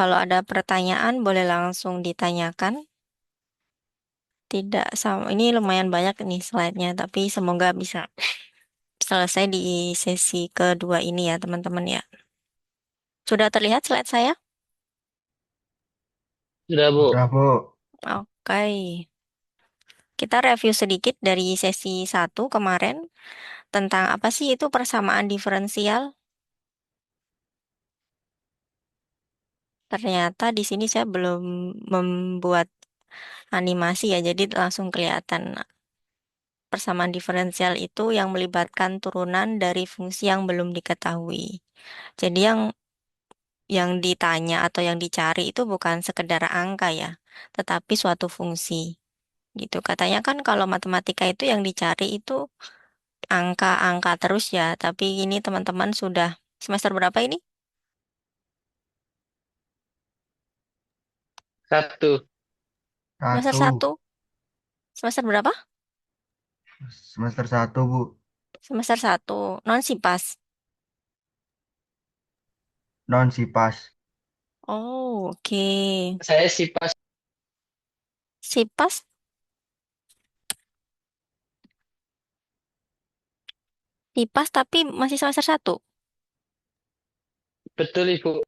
Kalau ada pertanyaan, boleh langsung ditanyakan. Tidak sama, ini lumayan banyak nih slide-nya, tapi semoga bisa selesai di sesi kedua ini ya, teman-teman ya. Sudah terlihat slide saya? Sudah, Bu. Udah, Bu. Oke. Kita review sedikit dari sesi satu kemarin tentang apa sih itu persamaan diferensial. Ternyata di sini saya belum membuat animasi ya, jadi langsung kelihatan. Persamaan diferensial itu yang melibatkan turunan dari fungsi yang belum diketahui. Jadi yang ditanya atau yang dicari itu bukan sekedar angka ya, tetapi suatu fungsi. Gitu. Katanya kan kalau matematika itu yang dicari itu angka-angka terus ya, tapi ini teman-teman sudah semester berapa ini? Satu. Semester Satu. satu? Semester berapa? Semester satu, Bu. Semester satu. Non sipas. Non-Sipas. Oh, oke. Saya sih pas. Sipas, sipas tapi masih semester satu. Betul, Ibu.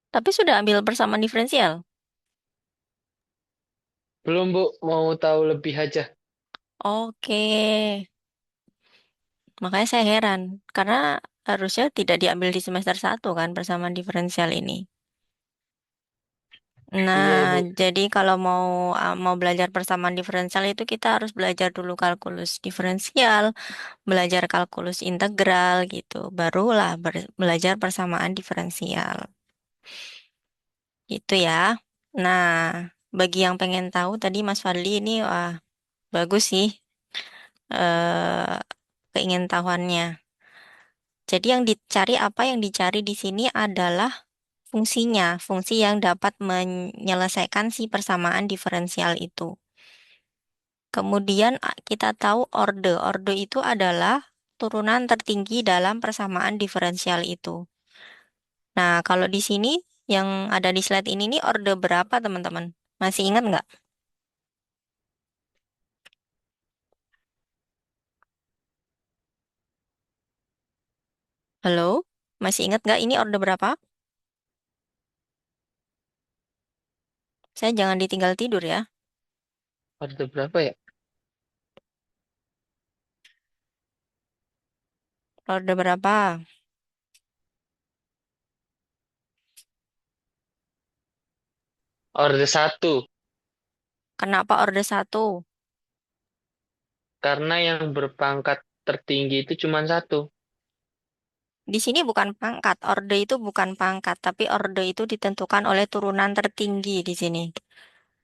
Tapi sudah ambil persamaan diferensial. Belum, Bu. Mau tahu lebih aja. Oke. Makanya saya heran, karena harusnya tidak diambil di semester satu kan persamaan diferensial ini. Nah, Iya, Ibu. jadi kalau mau belajar persamaan diferensial itu kita harus belajar dulu kalkulus diferensial, belajar kalkulus integral gitu, barulah belajar persamaan diferensial. Gitu ya. Nah, bagi yang pengen tahu tadi Mas Fadli ini wah bagus sih eh keingintahuannya. Jadi yang dicari apa yang dicari di sini adalah fungsinya, fungsi yang dapat menyelesaikan si persamaan diferensial itu. Kemudian kita tahu orde. Orde itu adalah turunan tertinggi dalam persamaan diferensial itu. Nah, kalau di sini yang ada di slide ini nih orde berapa teman-teman? Masih ingat nggak? Halo? Masih ingat nggak ini orde berapa? Saya jangan ditinggal tidur ya. Orde berapa ya? Orde berapa? Orde satu. Kenapa orde satu? Karena yang berpangkat tertinggi itu cuma satu. Di sini bukan pangkat, orde itu bukan pangkat, tapi orde itu ditentukan oleh turunan tertinggi di sini.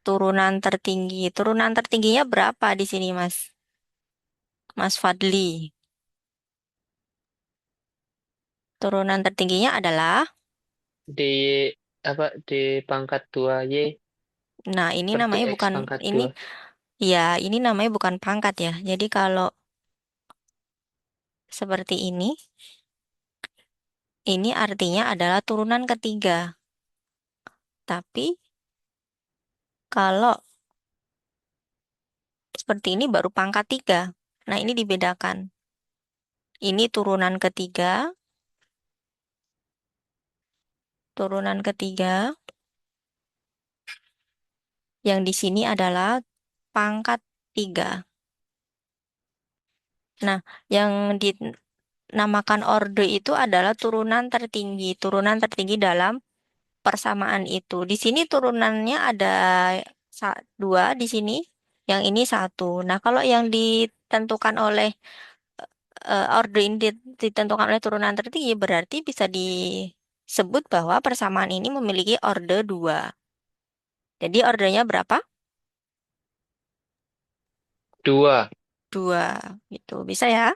Turunan tertinggi. Turunan tertingginya berapa di sini, Mas? Mas Fadli. Turunan tertingginya adalah, D apa D pangkat 2Y nah ini per namanya DX bukan, pangkat ini 2. ya ini namanya bukan pangkat ya. Jadi kalau seperti ini artinya adalah turunan ketiga. Tapi kalau seperti ini baru pangkat tiga. Nah ini dibedakan. Ini turunan ketiga, yang di sini adalah pangkat tiga. Nah, yang dinamakan orde itu adalah turunan tertinggi dalam persamaan itu. Di sini turunannya ada dua di sini, yang ini satu. Nah, kalau yang ditentukan oleh orde ini ditentukan oleh turunan tertinggi, berarti bisa disebut bahwa persamaan ini memiliki orde dua. Jadi ordenya berapa? 2. Dua, gitu. Bisa ya?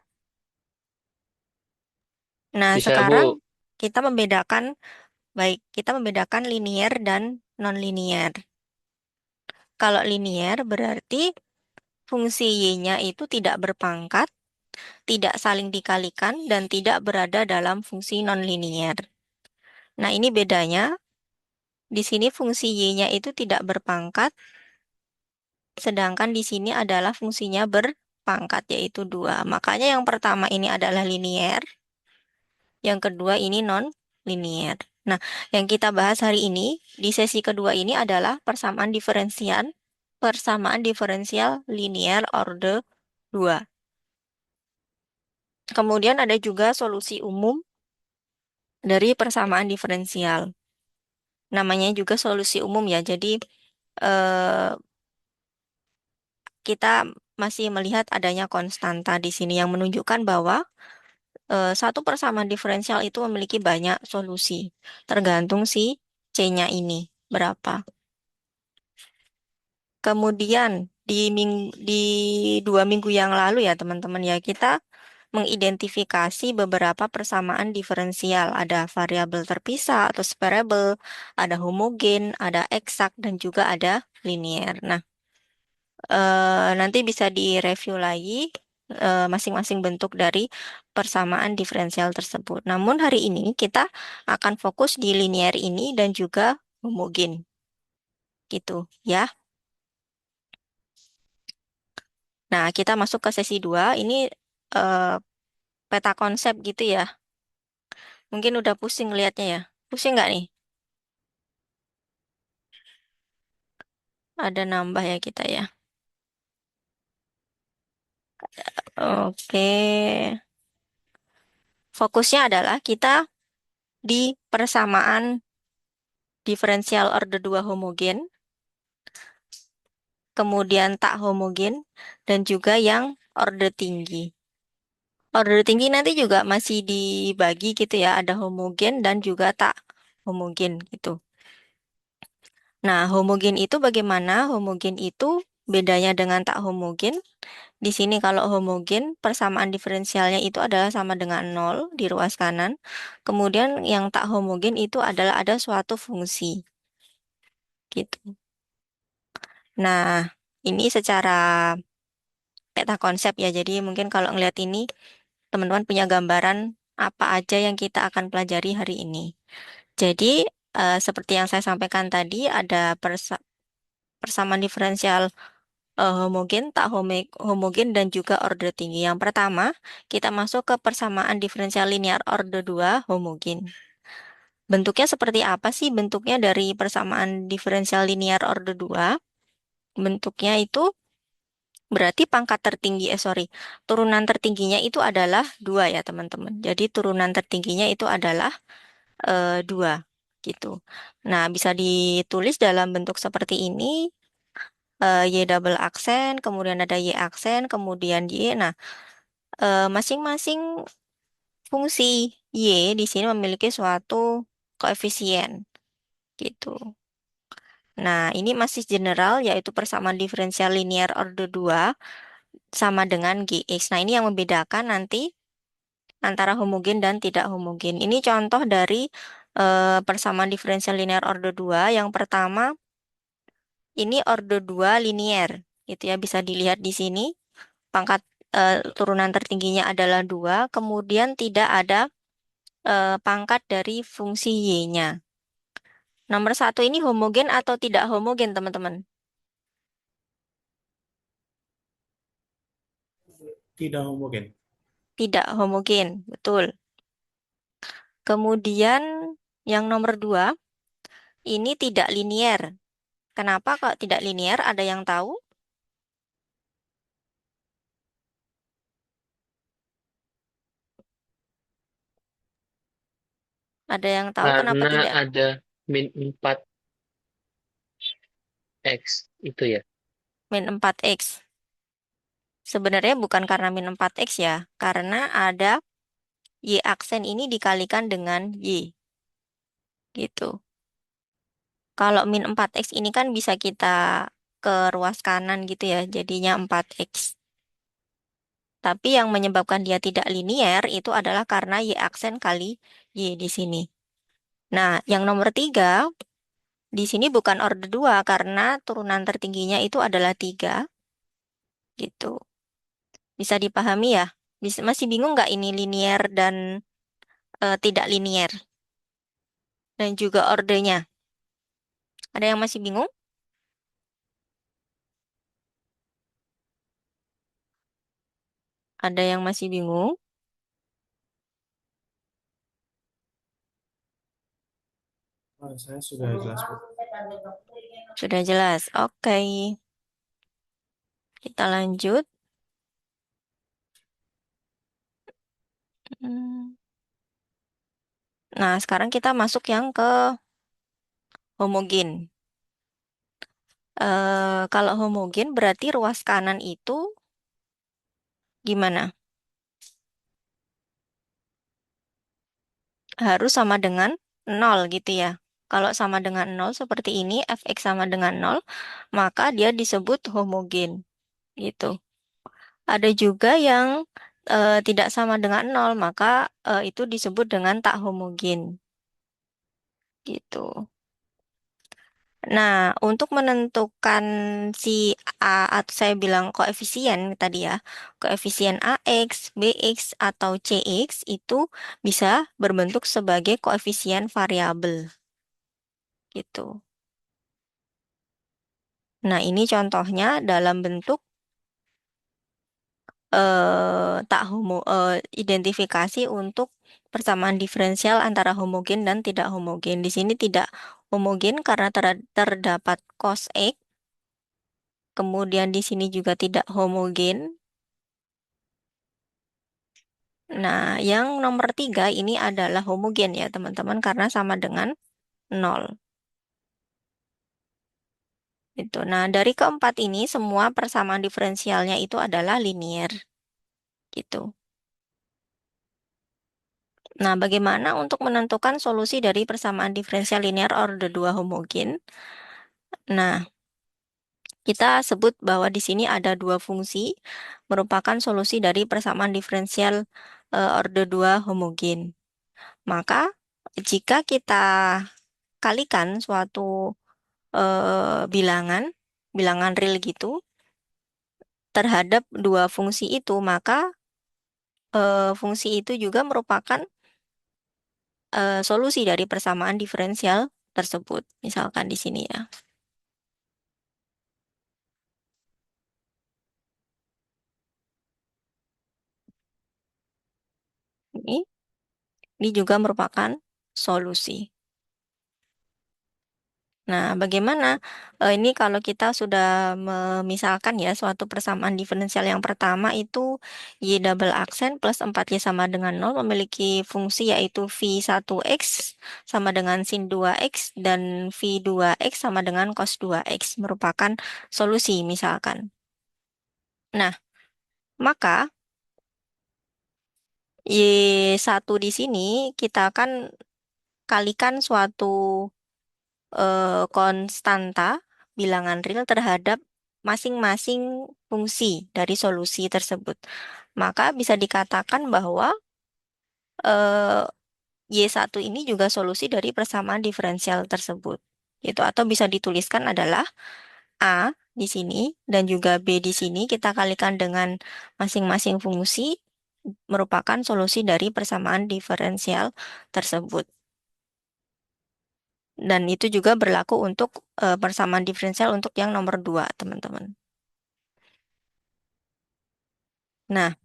Nah, Bisa, sekarang Bu. kita membedakan linier dan non-linier. Kalau linier berarti fungsi y-nya itu tidak berpangkat, tidak saling dikalikan, dan tidak berada dalam fungsi non-linier. Nah, ini bedanya. Di sini fungsi Y-nya itu tidak berpangkat, sedangkan di sini adalah fungsinya berpangkat, yaitu 2. Makanya yang pertama ini adalah linier, yang kedua ini non-linier. Nah, yang kita bahas hari ini, di sesi kedua ini adalah persamaan diferensial linear order 2. Kemudian ada juga solusi umum dari persamaan diferensial. Namanya juga solusi umum ya. Jadi eh, kita masih melihat adanya konstanta di sini yang menunjukkan bahwa satu persamaan diferensial itu memiliki banyak solusi, tergantung si C-nya ini berapa. Kemudian di 2 minggu yang lalu ya teman-teman ya, kita mengidentifikasi beberapa persamaan diferensial. Ada variabel terpisah atau separable, ada homogen, ada eksak, dan juga ada linier. Nah, nanti bisa direview lagi masing-masing bentuk dari persamaan diferensial tersebut. Namun hari ini kita akan fokus di linier ini dan juga homogen. Gitu ya. Nah, kita masuk ke sesi 2. Ini eh, peta konsep gitu ya. Mungkin udah pusing lihatnya ya. Pusing nggak nih? Ada nambah ya kita ya. Oke. Fokusnya adalah kita di persamaan diferensial order 2 homogen, kemudian tak homogen, dan juga yang order tinggi. Order tinggi nanti juga masih dibagi gitu ya, ada homogen dan juga tak homogen gitu. Nah, homogen itu bagaimana? Homogen itu bedanya dengan tak homogen. Di sini kalau homogen, persamaan diferensialnya itu adalah sama dengan nol di ruas kanan. Kemudian yang tak homogen itu adalah ada suatu fungsi gitu. Nah, ini secara peta konsep ya. Jadi mungkin kalau ngelihat ini, teman-teman punya gambaran apa aja yang kita akan pelajari hari ini. Jadi, seperti yang saya sampaikan tadi, ada persamaan diferensial homogen, tak homogen, dan juga order tinggi. Yang pertama, kita masuk ke persamaan diferensial linear order 2 homogen. Bentuknya seperti apa sih bentuknya dari persamaan diferensial linear order 2? Bentuknya itu berarti pangkat tertinggi, turunan tertingginya itu adalah 2 ya teman-teman. Jadi turunan tertingginya itu adalah 2 gitu. Nah, bisa ditulis dalam bentuk seperti ini, Y double aksen, kemudian ada Y aksen, kemudian Y. Nah, masing-masing fungsi Y di sini memiliki suatu koefisien gitu. Nah, ini masih general yaitu persamaan diferensial linear order 2 sama dengan GX. Nah, ini yang membedakan nanti antara homogen dan tidak homogen. Ini contoh dari persamaan diferensial linear order 2. Yang pertama, ini order 2 linear. Gitu ya, bisa dilihat di sini. Pangkat turunan tertingginya adalah 2, kemudian tidak ada pangkat dari fungsi Y-nya. Nomor satu ini homogen atau tidak homogen, teman-teman? Tidak homogen. Tidak homogen, betul. Kemudian yang nomor 2, ini tidak linier. Kenapa kok tidak linier? Ada yang tahu? Ada yang tahu kenapa Karena tidak? ada min 4x itu ya. Min 4x. Sebenarnya bukan karena min 4x ya, karena ada Y aksen ini dikalikan dengan Y. Gitu. Kalau min 4x ini kan bisa kita ke ruas kanan gitu ya, jadinya 4x. Tapi yang menyebabkan dia tidak linier itu adalah karena Y aksen kali Y di sini. Nah, yang nomor 3, di sini bukan order 2 karena turunan tertingginya itu adalah 3. Gitu. Bisa dipahami ya? Masih bingung nggak ini linier dan tidak linier? Dan juga ordernya. Ada yang masih bingung? Ada yang masih bingung? Oh, saya sudah jelas, Bu. Sudah jelas. Oke, kita lanjut. Hmm. Nah, sekarang kita masuk yang ke homogen. Kalau homogen berarti ruas kanan itu gimana? Harus sama dengan 0 gitu ya. Kalau sama dengan 0 seperti ini, fx sama dengan 0, maka dia disebut homogen gitu. Ada juga yang tidak sama dengan 0, maka itu disebut dengan tak homogen gitu. Nah, untuk menentukan si A atau saya bilang koefisien tadi ya, koefisien AX, BX, atau CX itu bisa berbentuk sebagai koefisien variabel gitu. Nah, ini contohnya dalam bentuk identifikasi untuk persamaan diferensial antara homogen dan tidak homogen. Di sini tidak homogen karena terdapat cos X. Kemudian di sini juga tidak homogen. Nah, yang nomor 3 ini adalah homogen ya teman-teman karena sama dengan 0. Itu. Nah, dari keempat ini semua persamaan diferensialnya itu adalah linear. Gitu. Nah, bagaimana untuk menentukan solusi dari persamaan diferensial linear order 2 homogen? Nah, kita sebut bahwa di sini ada dua fungsi merupakan solusi dari persamaan diferensial order 2 homogen. Maka, jika kita kalikan suatu bilangan, bilangan real gitu, terhadap dua fungsi itu, maka fungsi itu juga merupakan solusi dari persamaan diferensial tersebut. Misalkan di sini ya. Ini, ini juga merupakan solusi. Nah, bagaimana ini kalau kita sudah memisalkan ya suatu persamaan diferensial yang pertama itu Y double aksen plus 4Y sama dengan 0 memiliki fungsi yaitu V1X sama dengan sin 2X dan V2X sama dengan cos 2X merupakan solusi misalkan. Nah, maka Y1 di sini kita akan kalikan suatu konstanta bilangan real terhadap masing-masing fungsi dari solusi tersebut. Maka bisa dikatakan bahwa eh, Y1 ini juga solusi dari persamaan diferensial tersebut. Gitu. Atau bisa dituliskan adalah A di sini dan juga B di sini kita kalikan dengan masing-masing fungsi merupakan solusi dari persamaan diferensial tersebut. Dan itu juga berlaku untuk persamaan diferensial untuk yang nomor 2, teman-teman. Nah,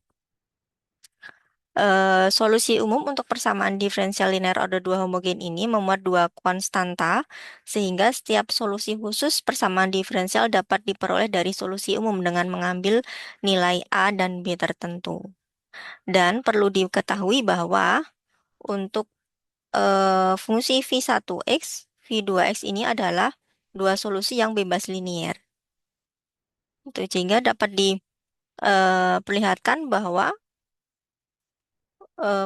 solusi umum untuk persamaan diferensial linear order 2 homogen ini memuat dua konstanta, sehingga setiap solusi khusus persamaan diferensial dapat diperoleh dari solusi umum dengan mengambil nilai A dan B tertentu. Dan perlu diketahui bahwa untuk fungsi V1X, V2X ini adalah dua solusi yang bebas linear. Itu sehingga dapat diperlihatkan bahwa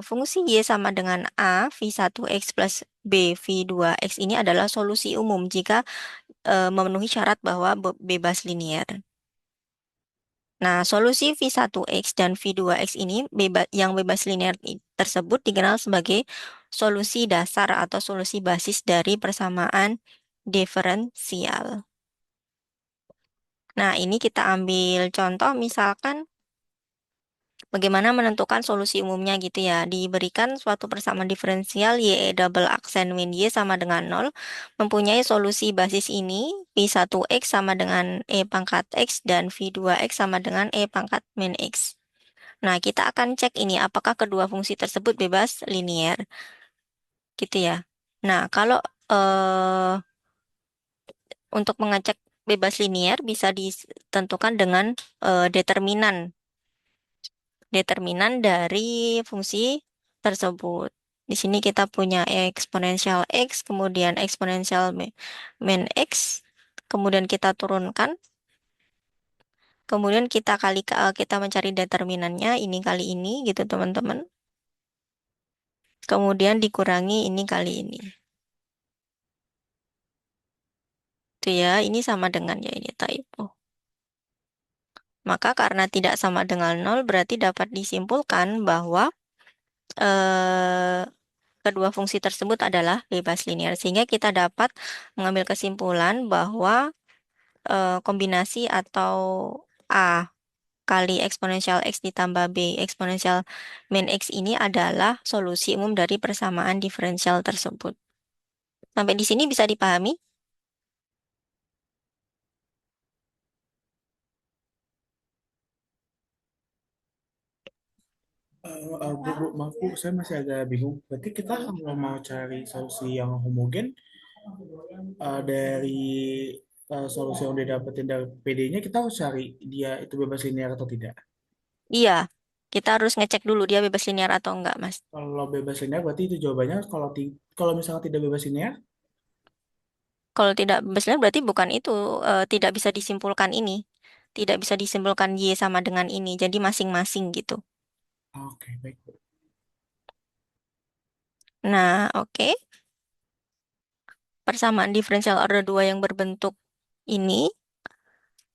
fungsi Y sama dengan A, V1X plus B, V2X ini adalah solusi umum jika memenuhi syarat bahwa bebas linear. Nah, solusi V1X dan V2X ini yang bebas linear tersebut dikenal sebagai solusi dasar atau solusi basis dari persamaan diferensial. Nah, ini kita ambil contoh misalkan Bagaimana menentukan solusi umumnya gitu ya. Diberikan suatu persamaan diferensial y double aksen min y sama dengan 0, mempunyai solusi basis ini, V1x sama dengan e pangkat x dan V2x sama dengan e pangkat min x. Nah, kita akan cek ini apakah kedua fungsi tersebut bebas linier gitu ya. Nah, kalau untuk mengecek bebas linier bisa ditentukan dengan determinan dari fungsi tersebut. Di sini kita punya eksponensial x, kemudian eksponensial min x, kemudian kita turunkan, kemudian kita mencari determinannya ini kali ini gitu teman-teman. Kemudian dikurangi ini kali ini. Itu ya, ini sama dengan ya ini typo. Maka karena tidak sama dengan 0 berarti dapat disimpulkan bahwa eh, kedua fungsi tersebut adalah bebas linear. Sehingga kita dapat mengambil kesimpulan bahwa kombinasi atau A kali eksponensial X ditambah B eksponensial min X ini adalah solusi umum dari persamaan diferensial tersebut. Sampai di sini bisa dipahami? Maaf Bu, saya masih agak bingung. Berarti kita kalau mau cari solusi yang homogen dari solusi yang udah dapetin dari PD-nya, kita harus cari dia itu bebas linear atau tidak. Iya, kita harus ngecek dulu dia bebas linear atau enggak, Mas. Kalau bebas linear berarti itu jawabannya. Kalau misalnya tidak bebas linear, Kalau tidak bebas linear berarti bukan itu, tidak bisa disimpulkan ini. Tidak bisa disimpulkan Y sama dengan ini, jadi masing-masing gitu. oke baik Bu. Nah, oke. Persamaan diferensial order 2 yang berbentuk ini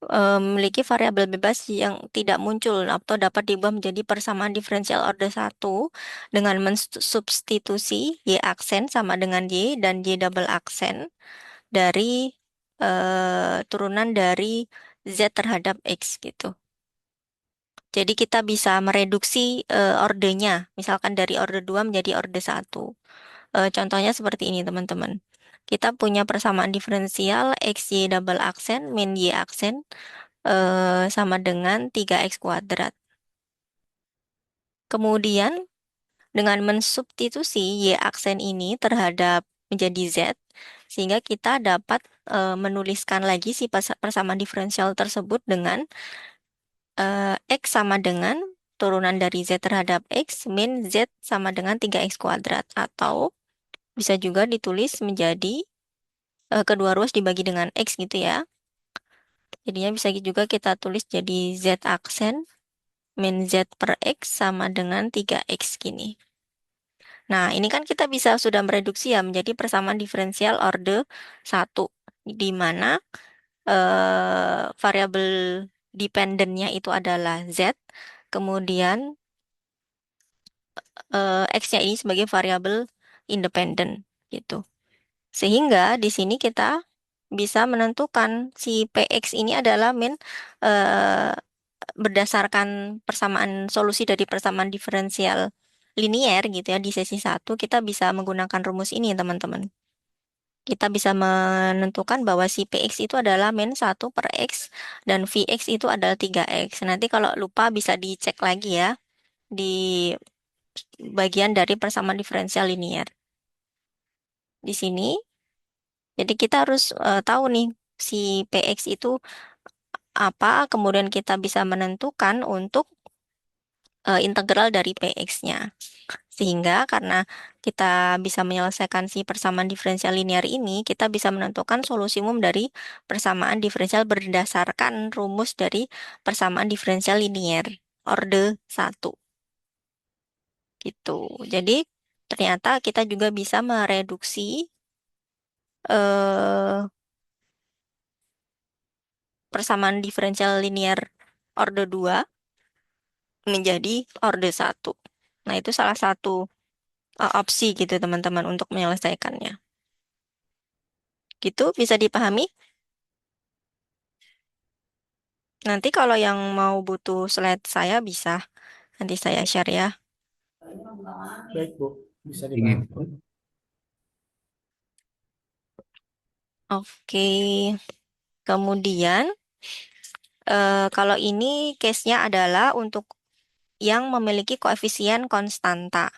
memiliki variabel bebas yang tidak muncul atau dapat diubah menjadi persamaan diferensial order 1 dengan mensubstitusi Y aksen sama dengan Y dan Y double aksen dari turunan dari Z terhadap X gitu. Jadi kita bisa mereduksi ordenya, misalkan dari order 2 menjadi order 1. Contohnya seperti ini teman-teman. Kita punya persamaan diferensial X Y double aksen min Y aksen sama dengan 3X kuadrat. Kemudian dengan mensubstitusi Y aksen ini terhadap menjadi Z, sehingga kita dapat menuliskan lagi si persamaan diferensial tersebut dengan X sama dengan turunan dari Z terhadap X min Z sama dengan 3X kuadrat. Atau bisa juga ditulis menjadi kedua ruas dibagi dengan X gitu ya. Jadinya bisa juga kita tulis jadi Z aksen min Z per X sama dengan 3X gini. Nah, ini kan kita bisa sudah mereduksi ya menjadi persamaan diferensial orde 1, di mana variabel dependennya itu adalah Z, kemudian X-nya ini sebagai variabel independen gitu. Sehingga di sini kita bisa menentukan si PX ini adalah eh, berdasarkan persamaan solusi dari persamaan diferensial linier gitu ya di sesi 1 kita bisa menggunakan rumus ini teman-teman. Kita bisa menentukan bahwa si PX itu adalah min 1 per X dan VX itu adalah 3X. Nanti kalau lupa bisa dicek lagi ya di bagian dari persamaan diferensial linier. Di sini, jadi kita harus tahu nih si PX itu apa, kemudian kita bisa menentukan untuk integral dari PX-nya. Sehingga karena kita bisa menyelesaikan si persamaan diferensial linear ini, kita bisa menentukan solusi umum dari persamaan diferensial berdasarkan rumus dari persamaan diferensial linear orde 1 gitu. Jadi ternyata kita juga bisa mereduksi eh, persamaan diferensial linear orde 2 menjadi orde 1. Nah, itu salah satu opsi gitu teman-teman untuk menyelesaikannya. Gitu bisa dipahami? Nanti kalau yang mau butuh slide saya bisa Nanti saya share ya. Baik, Bu. Bisa Iya. dibantu. Oke. Kemudian kalau ini case-nya adalah untuk yang memiliki koefisien konstanta.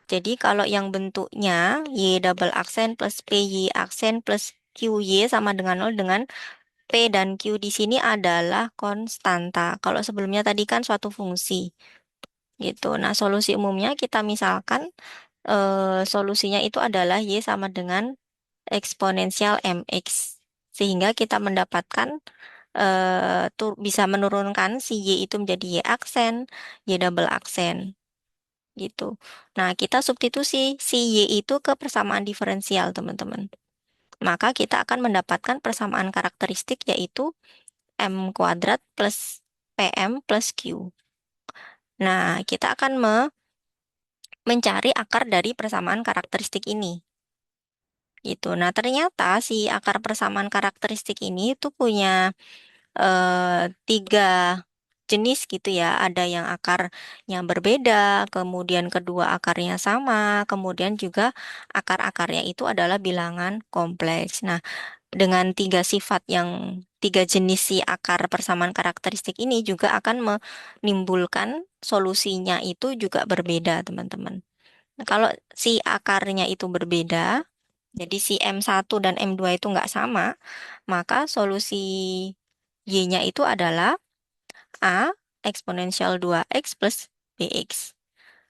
Jadi kalau yang bentuknya Y double aksen plus PY aksen plus QY sama dengan 0 dengan P dan Q di sini adalah konstanta. Kalau sebelumnya tadi kan suatu fungsi gitu. Nah, solusi umumnya kita misalkan solusinya itu adalah Y sama dengan eksponensial MX. Sehingga kita mendapatkan bisa menurunkan si Y itu menjadi Y aksen, Y double aksen gitu. Nah, kita substitusi si Y itu ke persamaan diferensial, teman-teman. Maka kita akan mendapatkan persamaan karakteristik yaitu M kuadrat plus PM plus Q. Nah, kita akan mencari akar dari persamaan karakteristik ini. Gitu. Nah, ternyata si akar persamaan karakteristik ini itu punya tiga jenis gitu ya. Ada yang akarnya berbeda, kemudian kedua akarnya sama, kemudian juga akar-akarnya itu adalah bilangan kompleks. Nah, dengan tiga jenis si akar persamaan karakteristik ini juga akan menimbulkan solusinya itu juga berbeda, teman-teman. Nah, kalau si akarnya itu berbeda, jadi si M1 dan M2 itu nggak sama, maka solusi Y-nya itu adalah A eksponensial 2X plus BX.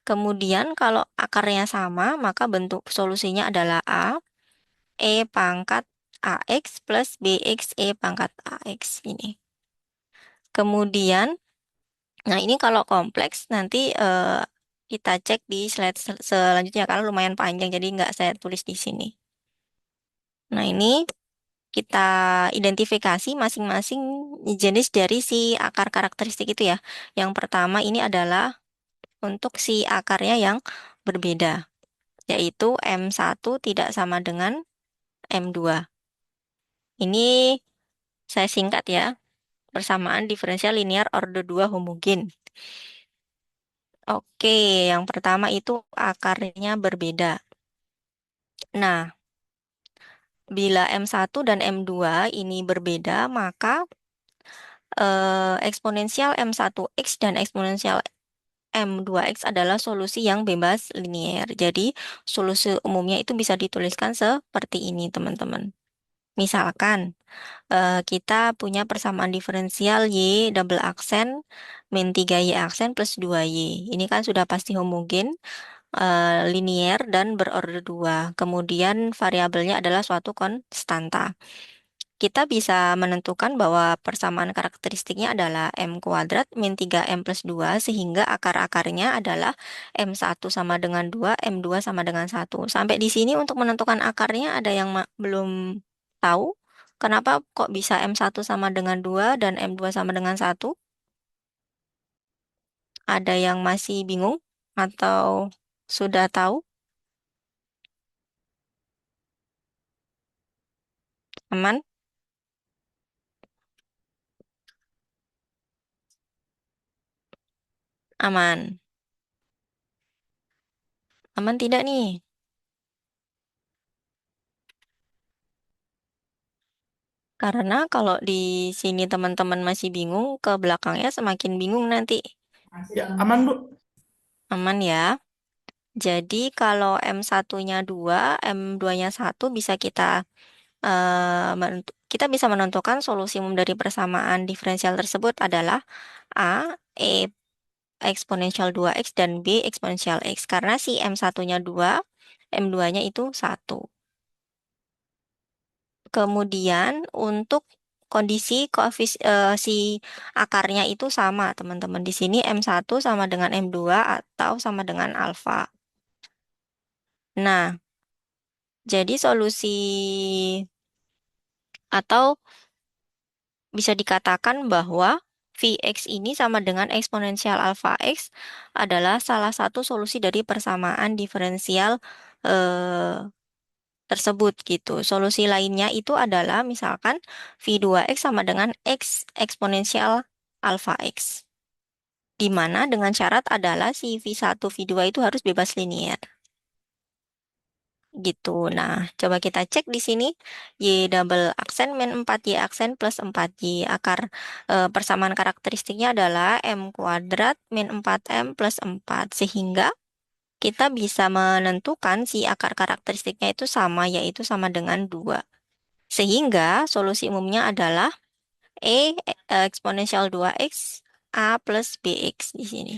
Kemudian kalau akarnya sama, maka bentuk solusinya adalah A, E pangkat AX plus BX E pangkat AX ini. Kemudian, nah ini kalau kompleks nanti kita cek di slide selanjutnya karena lumayan panjang jadi nggak saya tulis di sini. Nah ini kita identifikasi masing-masing jenis dari si akar karakteristik itu ya. Yang pertama ini adalah untuk si akarnya yang berbeda, yaitu M1 tidak sama dengan M2. Ini saya singkat ya, persamaan diferensial linear order 2 homogen. Oke, yang pertama itu akarnya berbeda. Nah, bila M1 dan M2 ini berbeda, maka eksponensial M1X dan eksponensial M2X adalah solusi yang bebas linier. Jadi, solusi umumnya itu bisa dituliskan seperti ini, teman-teman. Misalkan, kita punya persamaan diferensial Y double aksen min 3Y aksen plus 2Y. Ini kan sudah pasti homogen, linier, dan berorder 2. Kemudian variabelnya adalah suatu konstanta. Kita bisa menentukan bahwa persamaan karakteristiknya adalah M kuadrat min 3M plus 2 sehingga akar-akarnya adalah M1 sama dengan 2, M2 sama dengan 1. Sampai di sini untuk menentukan akarnya ada yang belum tahu kenapa kok bisa M1 sama dengan 2 dan M2 sama dengan 1? Ada yang masih bingung atau sudah tahu? Aman? Aman. Aman tidak nih? Karena kalau di sini teman-teman masih bingung, ke belakangnya semakin bingung nanti. Ya, aman, Bu. Aman ya. Jadi kalau M1-nya 2, M2-nya 1 bisa kita bisa menentukan solusi umum dari persamaan diferensial tersebut adalah A, E eksponensial 2X dan B eksponensial X. Karena si M1-nya 2, M2-nya itu 1. Kemudian untuk kondisi si akarnya itu sama, teman-teman. Di sini M1 sama dengan M2 atau sama dengan alfa. Nah, jadi solusi atau bisa dikatakan bahwa Vx ini sama dengan eksponensial alfa x adalah salah satu solusi dari persamaan diferensial eh, tersebut gitu. Solusi lainnya itu adalah misalkan V2x sama dengan x eksponensial alfa x. Di mana dengan syarat adalah si V1, V2 itu harus bebas linear. Gitu. Nah, coba kita cek di sini. Y double aksen min 4Y aksen plus 4Y. Akar persamaan karakteristiknya adalah M kuadrat min 4M plus 4. Sehingga kita bisa menentukan si akar karakteristiknya itu sama, yaitu sama dengan 2. Sehingga solusi umumnya adalah eksponensial 2X A plus BX di sini.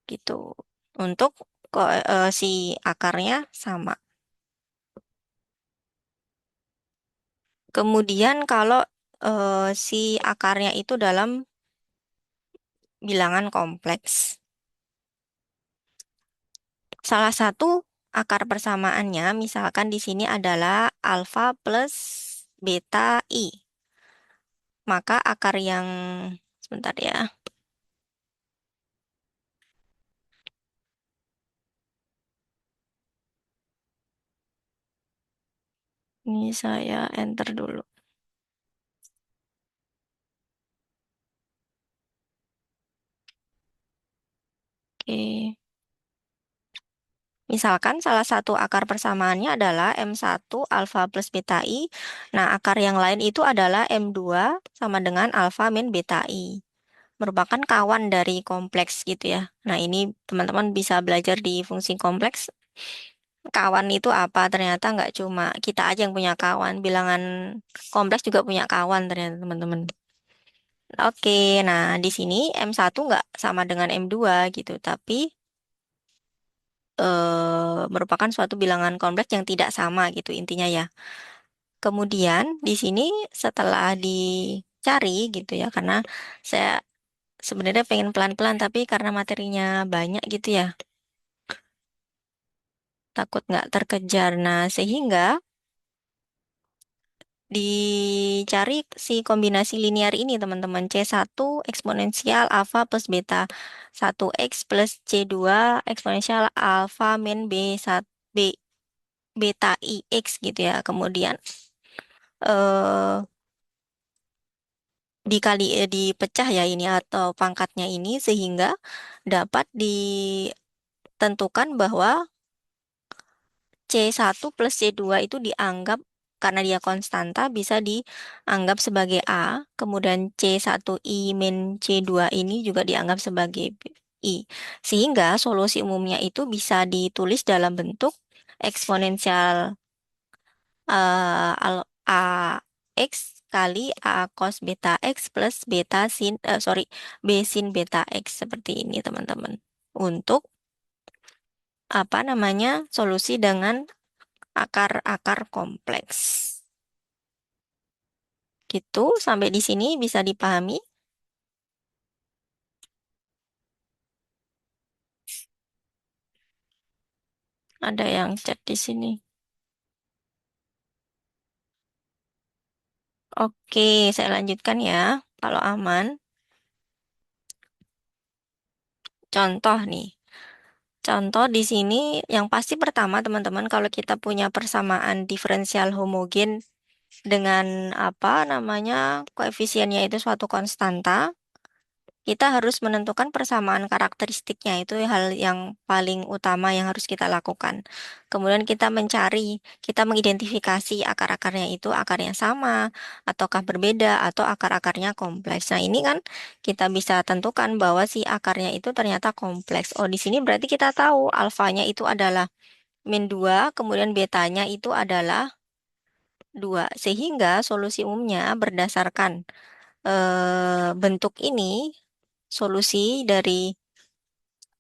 Gitu. Untuk si akarnya sama. Kemudian kalau si akarnya itu dalam bilangan kompleks. Salah satu akar persamaannya misalkan di sini adalah alfa plus beta I. Maka akar yang sebentar ya. Ini saya enter dulu. Oke. Misalkan salah satu akar persamaannya adalah M1 alfa plus beta I. Nah, akar yang lain itu adalah M2 sama dengan alfa min beta I. Merupakan kawan dari kompleks gitu ya. Nah, ini teman-teman bisa belajar di fungsi kompleks. Kawan itu apa? Ternyata nggak cuma kita aja yang punya kawan. Bilangan kompleks juga punya kawan ternyata teman-teman. Oke, nah di sini M1 nggak sama dengan M2 gitu, tapi merupakan suatu bilangan kompleks yang tidak sama gitu intinya ya. Kemudian di sini setelah dicari gitu ya, karena saya sebenarnya pengen pelan-pelan tapi karena materinya banyak gitu ya, takut nggak terkejar. Nah, sehingga dicari si kombinasi linear ini teman-teman. C1 eksponensial alfa plus beta 1X plus C2 eksponensial alfa min B1, B, beta IX gitu ya. Kemudian eh dipecah ya ini atau pangkatnya ini sehingga dapat ditentukan bahwa C1 plus C2 itu dianggap karena dia konstanta bisa dianggap sebagai A, kemudian C1I min C2 ini juga dianggap sebagai I. Sehingga solusi umumnya itu bisa ditulis dalam bentuk eksponensial A X kali A cos beta X plus B sin beta X seperti ini teman-teman. Untuk apa namanya solusi dengan akar-akar kompleks. Gitu, sampai di sini bisa dipahami? Ada yang chat di sini. Oke, saya lanjutkan ya. Kalau aman, contoh nih. Contoh di sini yang pasti pertama teman-teman kalau kita punya persamaan diferensial homogen dengan apa namanya koefisiennya itu suatu konstanta, kita harus menentukan persamaan karakteristiknya, itu hal yang paling utama yang harus kita lakukan. Kemudian kita mengidentifikasi akar-akarnya itu akarnya sama, ataukah berbeda, atau akar-akarnya kompleks. Nah, ini kan kita bisa tentukan bahwa si akarnya itu ternyata kompleks. Oh, di sini berarti kita tahu alfanya itu adalah min 2, kemudian betanya itu adalah 2. Sehingga solusi umumnya berdasarkan bentuk ini solusi dari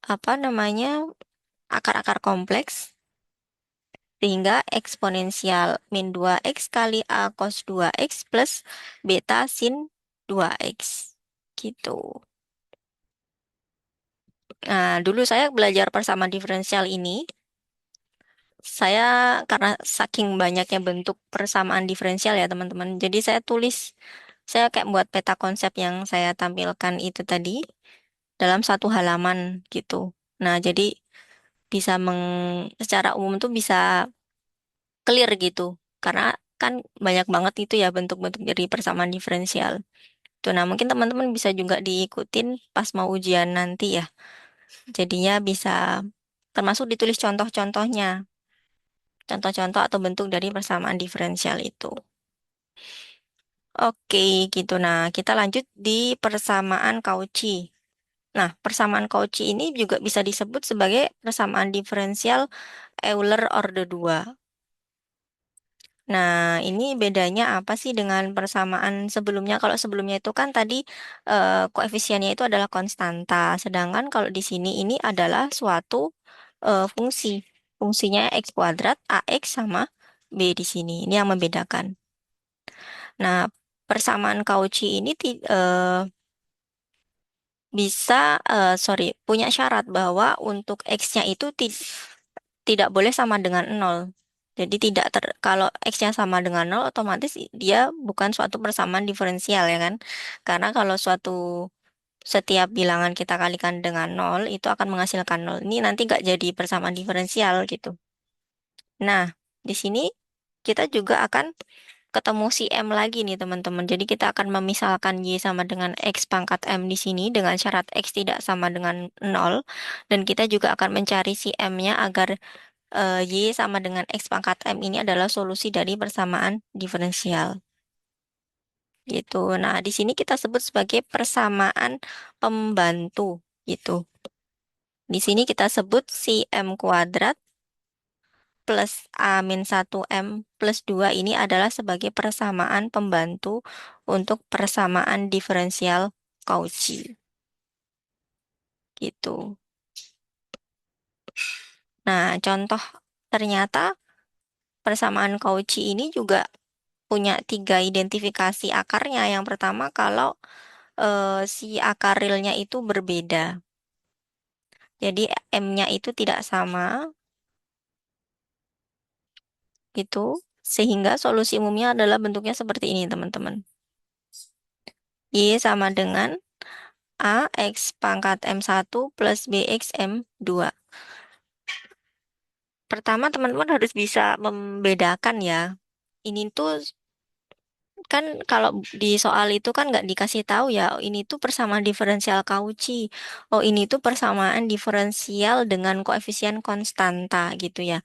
apa namanya akar-akar kompleks sehingga eksponensial min 2x kali a cos 2x plus beta sin 2x gitu. Nah, dulu saya belajar persamaan diferensial ini, saya karena saking banyaknya bentuk persamaan diferensial ya teman-teman, jadi saya kayak buat peta konsep yang saya tampilkan itu tadi dalam satu halaman gitu. Nah, jadi bisa secara umum tuh bisa clear gitu. Karena kan banyak banget itu ya bentuk-bentuk dari persamaan diferensial. Tuh, nah mungkin teman-teman bisa juga diikutin pas mau ujian nanti ya. Jadinya bisa termasuk ditulis contoh-contohnya. Contoh-contoh atau bentuk dari persamaan diferensial itu. Oke, gitu. Nah, kita lanjut di persamaan Cauchy. Nah, persamaan Cauchy ini juga bisa disebut sebagai persamaan diferensial Euler orde 2. Nah, ini bedanya apa sih dengan persamaan sebelumnya? Kalau sebelumnya itu kan tadi koefisiennya itu adalah konstanta, sedangkan kalau di sini ini adalah suatu fungsi. Fungsinya x kuadrat, ax sama b di sini. Ini yang membedakan. Nah, persamaan Cauchy ini punya syarat bahwa untuk x-nya itu tidak boleh sama dengan nol. Jadi kalau x-nya sama dengan nol, otomatis dia bukan suatu persamaan diferensial ya kan? Karena kalau setiap bilangan kita kalikan dengan nol, itu akan menghasilkan nol. Ini nanti nggak jadi persamaan diferensial gitu. Nah, di sini kita juga akan ketemu si M lagi nih teman-teman. Jadi kita akan memisalkan Y sama dengan X pangkat M di sini dengan syarat X tidak sama dengan nol. Dan kita juga akan mencari si M-nya agar Y sama dengan X pangkat M ini adalah solusi dari persamaan diferensial. Gitu. Nah, di sini kita sebut sebagai persamaan pembantu. Gitu. Di sini kita sebut si M kuadrat plus A-1M plus 2 ini adalah sebagai persamaan pembantu untuk persamaan diferensial Cauchy. Gitu. Nah, contoh ternyata persamaan Cauchy ini juga punya 3 identifikasi akarnya. Yang pertama kalau si akar realnya itu berbeda. Jadi M-nya itu tidak sama, gitu. Sehingga solusi umumnya adalah bentuknya seperti ini, teman-teman. Y sama dengan A X pangkat M1 plus BX M2. Pertama, teman-teman harus bisa membedakan ya. Ini tuh kan kalau di soal itu kan nggak dikasih tahu ya, oh, ini tuh persamaan diferensial Cauchy. Oh, ini tuh persamaan diferensial dengan koefisien konstanta gitu ya.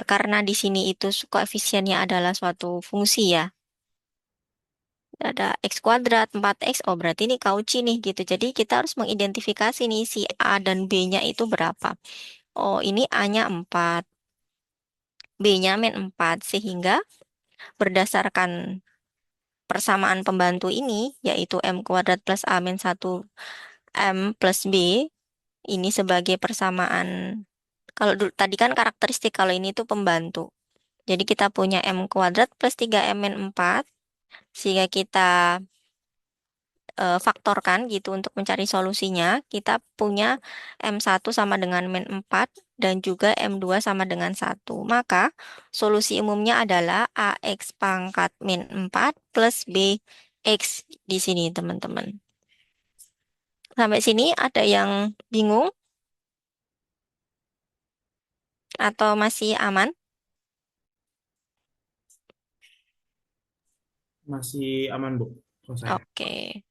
Karena di sini itu koefisiennya adalah suatu fungsi ya. Ada X kuadrat 4X, oh berarti ini Cauchy nih gitu. Jadi kita harus mengidentifikasi nih si A dan B-nya itu berapa. Oh ini A-nya 4, B-nya min 4, sehingga berdasarkan persamaan pembantu ini, yaitu M kuadrat plus A min 1 M plus B, ini sebagai persamaan, kalau tadi kan karakteristik, kalau ini tuh pembantu. Jadi kita punya M kuadrat plus 3M min 4, sehingga kita faktorkan gitu untuk mencari solusinya, kita punya M1 sama dengan min 4 dan juga M2 sama dengan 1. Maka solusi umumnya adalah AX pangkat min 4 plus BX di sini, teman-teman. Sampai sini ada yang bingung atau masih aman? Masih aman, Bu, kalau saya. Oke.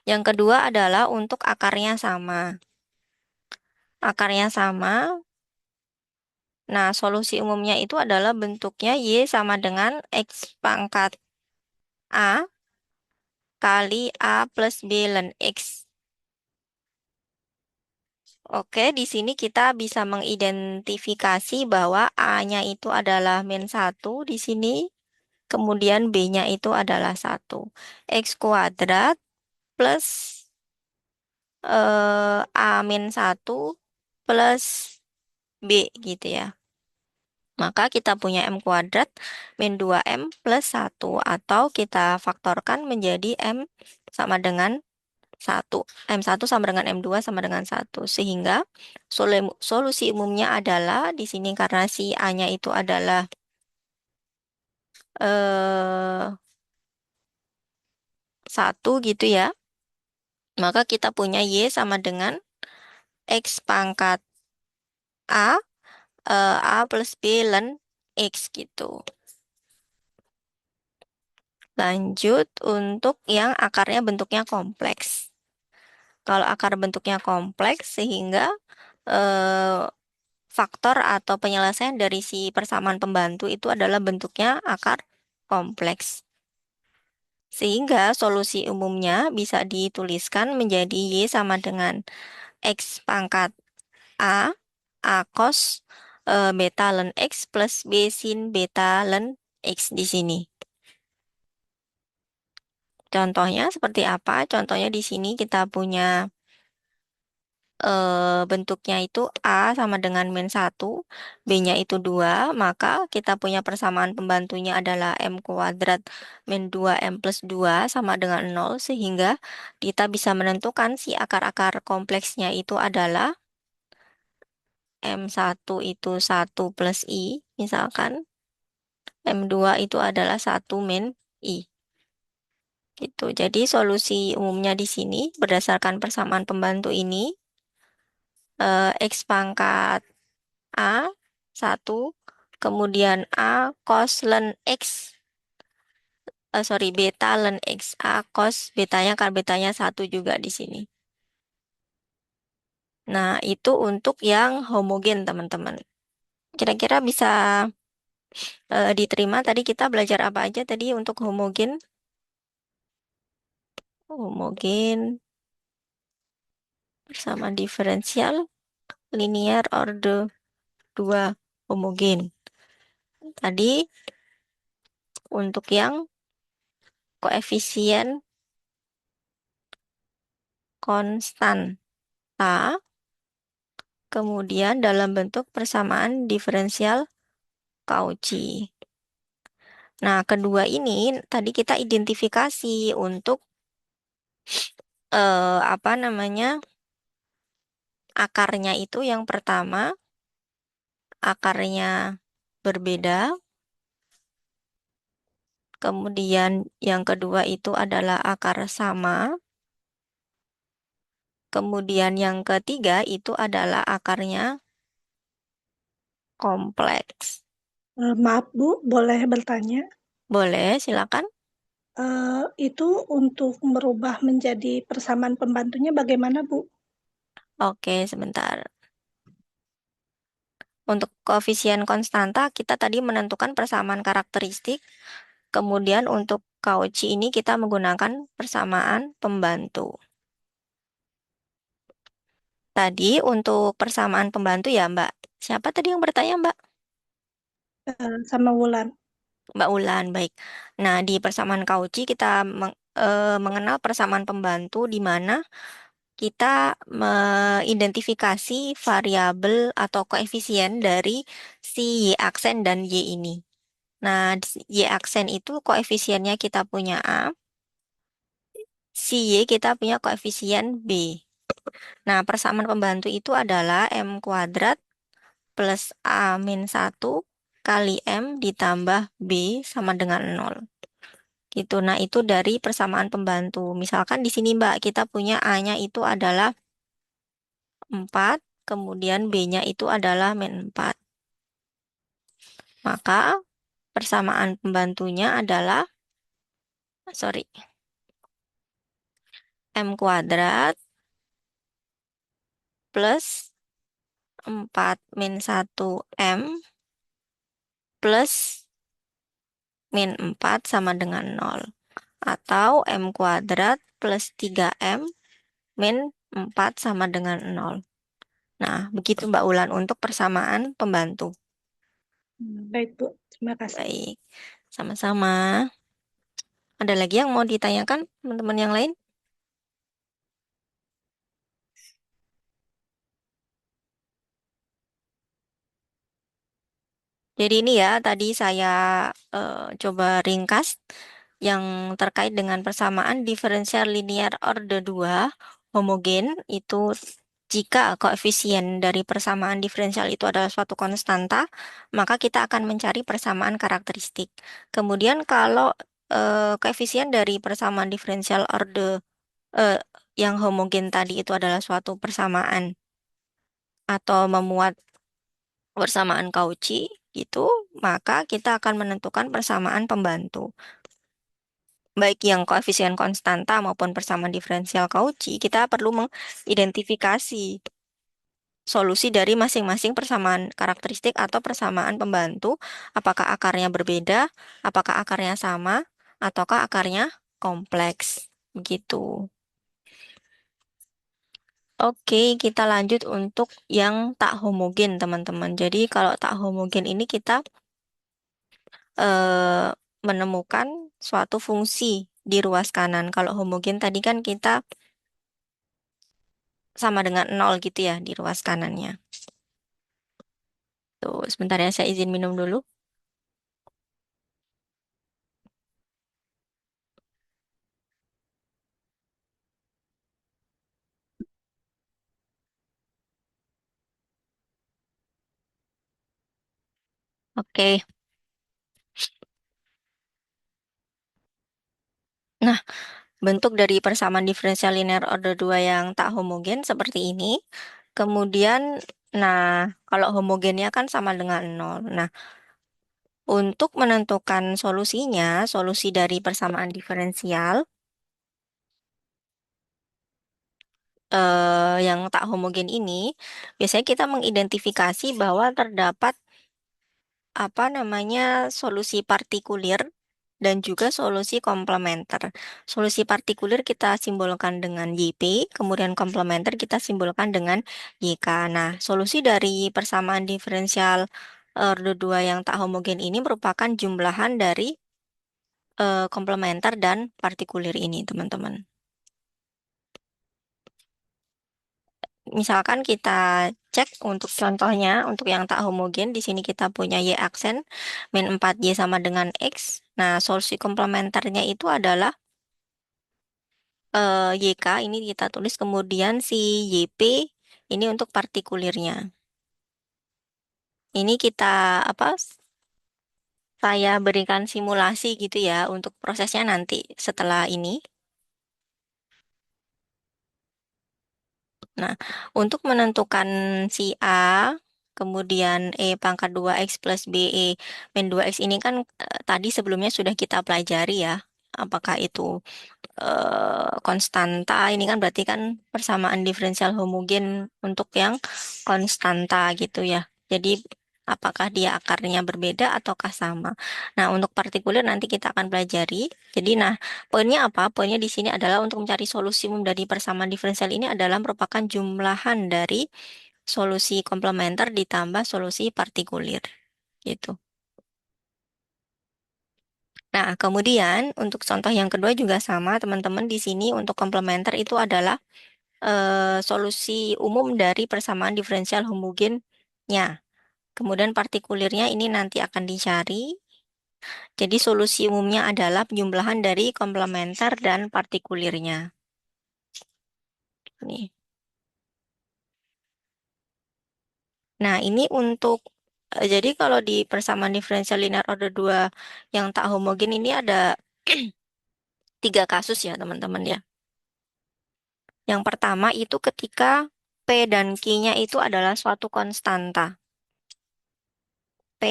Yang kedua adalah untuk akarnya sama. Akarnya sama. Nah, solusi umumnya itu adalah bentuknya Y sama dengan X pangkat A kali A plus B ln X. Oke, di sini kita bisa mengidentifikasi bahwa A-nya itu adalah min 1 di sini, kemudian B-nya itu adalah 1. X kuadrat plus A min 1 plus B gitu ya. Maka kita punya M kuadrat min 2M plus 1 atau kita faktorkan menjadi M sama dengan 1. M1 sama dengan M2 sama dengan 1. Sehingga solusi umumnya adalah di sini karena si A-nya itu adalah eh 1 gitu ya. Maka kita punya Y sama dengan X pangkat A, A plus B ln X gitu. Lanjut untuk yang akarnya bentuknya kompleks. Kalau akar bentuknya kompleks sehingga eh, faktor atau penyelesaian dari si persamaan pembantu itu adalah bentuknya akar kompleks. Sehingga solusi umumnya bisa dituliskan menjadi Y sama dengan X pangkat A, A cos beta ln X plus B sin beta ln X di sini. Contohnya seperti apa? Contohnya di sini kita punya bentuknya itu A sama dengan min 1, B-nya itu 2, maka kita punya persamaan pembantunya adalah M kuadrat min 2M plus 2 sama dengan 0, sehingga kita bisa menentukan si akar-akar kompleksnya itu adalah M1 itu 1 plus I, misalkan M2 itu adalah 1 min I. Gitu. Jadi solusi umumnya di sini berdasarkan persamaan pembantu ini, X pangkat A 1, kemudian A cos ln X, sorry, beta ln X, A cos betanya kan betanya 1 juga di sini. Nah, itu untuk yang homogen, teman-teman. Kira-kira bisa diterima. Tadi kita belajar apa aja tadi untuk homogen? Homogen, persamaan diferensial, linear order 2 homogen. Tadi untuk yang koefisien konstanta, kemudian dalam bentuk persamaan diferensial Cauchy. Nah, kedua ini tadi kita identifikasi untuk apa namanya, akarnya itu yang pertama akarnya berbeda, kemudian yang kedua itu adalah akar sama, kemudian yang ketiga itu adalah akarnya kompleks. Maaf Bu, boleh bertanya? Boleh, silakan. Itu untuk merubah menjadi persamaan pembantunya bagaimana Bu? Oke, sebentar. Untuk koefisien konstanta, kita tadi menentukan persamaan karakteristik. Kemudian untuk Cauchy ini kita menggunakan persamaan pembantu. Tadi untuk persamaan pembantu ya, Mbak. Siapa tadi yang bertanya, Mbak? Sama Wulan. Mbak Ulan, baik. Nah, di persamaan Cauchy kita mengenal persamaan pembantu di mana kita mengidentifikasi variabel atau koefisien dari si Y aksen dan Y ini. Nah, Y aksen itu koefisiennya kita punya A, si Y kita punya koefisien B. Nah, persamaan pembantu itu adalah M kuadrat plus A min 1 kali M ditambah B sama dengan 0. Gitu. Nah, itu dari persamaan pembantu. Misalkan di sini, Mbak, kita punya A-nya itu adalah 4, kemudian B-nya itu adalah min 4. Maka persamaan pembantunya adalah, sorry, M kuadrat plus 4 min 1 M plus min 4 sama dengan 0. Atau M kuadrat plus 3M min 4 sama dengan 0. Nah, begitu Mbak Ulan untuk persamaan pembantu. Baik Bu, terima kasih. Baik, sama-sama. Ada lagi yang mau ditanyakan teman-teman yang lain? Jadi ini ya, tadi saya coba ringkas yang terkait dengan persamaan diferensial linear order 2 homogen itu jika koefisien dari persamaan diferensial itu adalah suatu konstanta, maka kita akan mencari persamaan karakteristik. Kemudian kalau koefisien dari persamaan diferensial order eh, yang homogen tadi itu adalah suatu persamaan atau memuat persamaan Cauchy gitu, maka kita akan menentukan persamaan pembantu. baik yang koefisien konstanta maupun persamaan diferensial Cauchy, kita perlu mengidentifikasi solusi dari masing-masing persamaan karakteristik atau persamaan pembantu, apakah akarnya berbeda, apakah akarnya sama, ataukah akarnya kompleks. Begitu. Oke, kita lanjut untuk yang tak homogen, teman-teman. Jadi kalau tak homogen ini kita eh, menemukan suatu fungsi di ruas kanan. Kalau homogen tadi kan kita sama dengan nol gitu ya di ruas kanannya. Tuh, sebentar ya, saya izin minum dulu. Oke. Nah, bentuk dari persamaan diferensial linear order 2 yang tak homogen seperti ini. Kemudian, nah, kalau homogennya kan sama dengan nol. Nah, untuk menentukan solusinya, solusi dari persamaan diferensial yang tak homogen ini, biasanya kita mengidentifikasi bahwa terdapat apa namanya solusi partikulir dan juga solusi komplementer. Solusi partikulir kita simbolkan dengan YP, kemudian komplementer kita simbolkan dengan YK. Nah, solusi dari persamaan diferensial order 2 yang tak homogen ini merupakan jumlahan dari komplementer dan partikulir ini, teman-teman. Misalkan kita cek untuk contohnya, untuk yang tak homogen, di sini kita punya Y aksen, min 4Y sama dengan X. Nah, solusi komplementernya itu adalah YK, ini kita tulis, kemudian si YP, ini untuk partikulirnya. Ini kita, apa, saya berikan simulasi gitu ya, untuk prosesnya nanti setelah ini. Nah, untuk menentukan si A, kemudian E pangkat 2X plus BE min 2X ini kan tadi sebelumnya sudah kita pelajari ya. Apakah itu konstanta, ini kan berarti kan persamaan diferensial homogen untuk yang konstanta gitu ya. Jadi apakah dia akarnya berbeda ataukah sama. Nah, untuk partikulir nanti kita akan pelajari. Jadi nah, poinnya apa? Poinnya di sini adalah untuk mencari solusi umum dari persamaan diferensial ini adalah merupakan jumlahan dari solusi komplementer ditambah solusi partikulir gitu. Nah, kemudian untuk contoh yang kedua juga sama, teman-teman. Di sini untuk komplementer itu adalah solusi umum dari persamaan diferensial homogennya. Kemudian partikulirnya ini nanti akan dicari. Jadi solusi umumnya adalah penjumlahan dari komplementer dan partikulirnya. Nih. Nah, ini untuk jadi kalau di persamaan diferensial linear order 2 yang tak homogen ini ada 3 kasus ya, teman-teman ya. Yang pertama itu ketika P dan Q-nya itu adalah suatu konstanta. P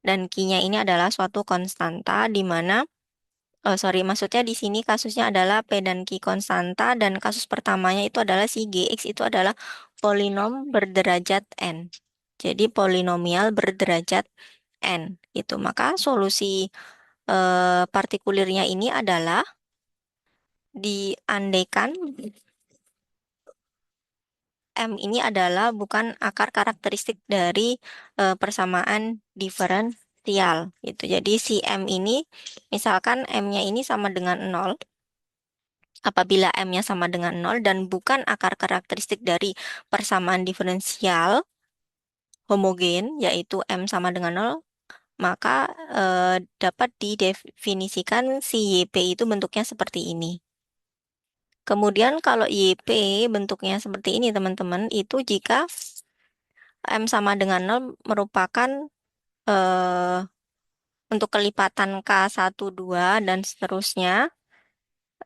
dan Q-nya ini adalah suatu konstanta di mana, sorry, maksudnya di sini kasusnya adalah P dan Q konstanta dan kasus pertamanya itu adalah si GX itu adalah polinom berderajat N. Jadi polinomial berderajat N itu. Maka solusi partikulirnya ini adalah diandaikan M ini adalah bukan akar karakteristik dari persamaan diferensial gitu. Jadi si M ini misalkan M-nya ini sama dengan 0. Apabila M-nya sama dengan 0 dan bukan akar karakteristik dari persamaan diferensial homogen yaitu M sama dengan 0, maka dapat didefinisikan si YP itu bentuknya seperti ini. Kemudian kalau YP bentuknya seperti ini teman-teman, itu jika M sama dengan 0 merupakan eh, untuk kelipatan K12 dan seterusnya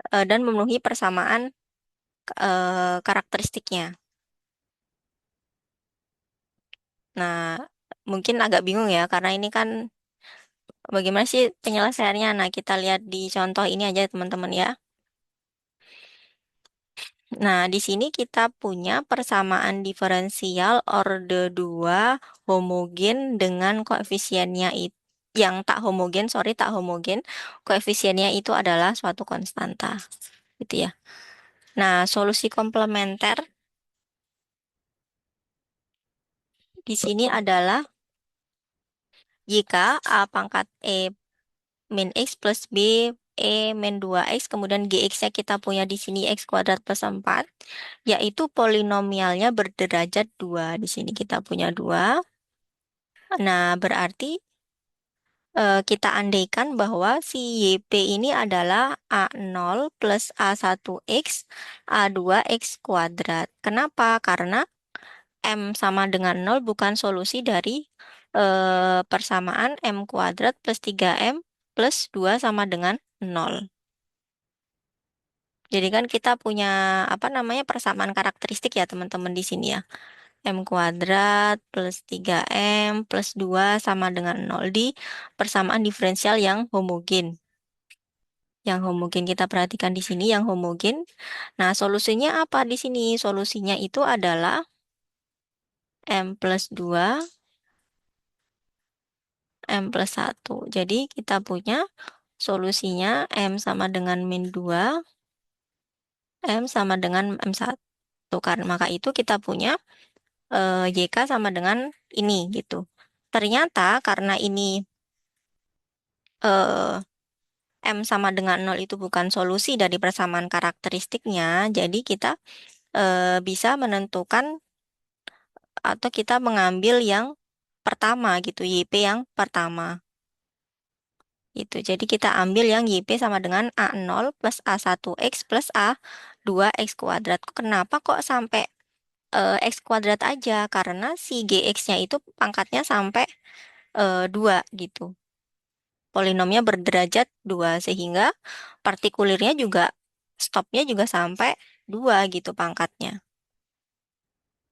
dan memenuhi persamaan karakteristiknya. Nah, mungkin agak bingung ya karena ini kan Bagaimana sih penyelesaiannya? Nah, kita lihat di contoh ini aja teman-teman ya. Nah, di sini kita punya persamaan diferensial orde 2 homogen dengan koefisiennya itu yang tak homogen, tak homogen. Koefisiennya itu adalah suatu konstanta. Gitu ya. Nah, solusi komplementer di sini adalah jika A pangkat E min X plus B E min 2X, kemudian GX-nya kita punya di sini X kuadrat plus 4, yaitu polinomialnya berderajat 2. Di sini kita punya 2. Nah, berarti kita andaikan bahwa si YP ini adalah A0 plus A1X, A2X kuadrat. Kenapa? Karena M sama dengan 0 bukan solusi dari persamaan M kuadrat plus 3M plus 2 sama dengan 0. Jadi kan kita punya persamaan karakteristik ya teman-teman di sini ya. M kuadrat plus 3M plus 2 sama dengan 0 di persamaan diferensial yang homogen. Yang homogen kita perhatikan di sini yang homogen. Nah, solusinya apa di sini? Solusinya itu adalah M plus 2 M plus 1. Jadi kita punya solusinya M sama dengan min 2, M sama dengan M1. Karena maka itu kita punya YK sama dengan ini gitu. Ternyata karena ini eh, M sama dengan 0 itu bukan solusi dari persamaan karakteristiknya, jadi kita bisa menentukan atau kita mengambil yang pertama gitu, YP yang pertama. Gitu. Jadi kita ambil yang YP sama dengan A0 plus A1X plus A2X kuadrat. Kenapa kok sampai X kuadrat aja? Karena si GX-nya itu pangkatnya sampai 2 gitu. Polinomnya berderajat 2 sehingga partikulirnya juga stopnya juga sampai 2 gitu pangkatnya.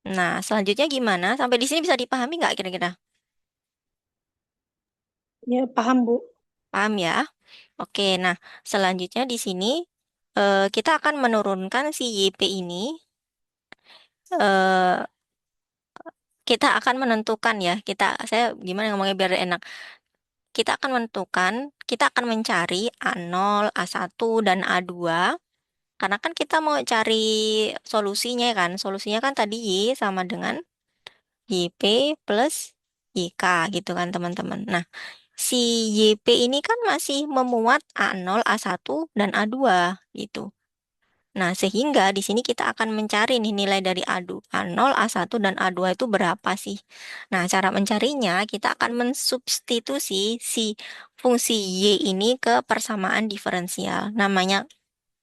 Nah, selanjutnya gimana? Sampai di sini bisa dipahami nggak kira-kira? Ya, paham, Bu. Paham ya? Oke, nah selanjutnya di sini kita akan menurunkan si YP ini. eh, kita akan menentukan ya, saya gimana ngomongnya biar enak. Kita akan mencari A0, A1, dan A2. Karena kan kita mau cari solusinya kan. Solusinya kan tadi Y sama dengan YP plus YK gitu kan teman-teman. Nah, si YP ini kan masih memuat A0, A1, dan A2 gitu. Nah, sehingga di sini kita akan mencari nih nilai dari A0, A1, dan A2 itu berapa sih. Nah, cara mencarinya kita akan mensubstitusi si fungsi Y ini ke persamaan diferensial. Namanya,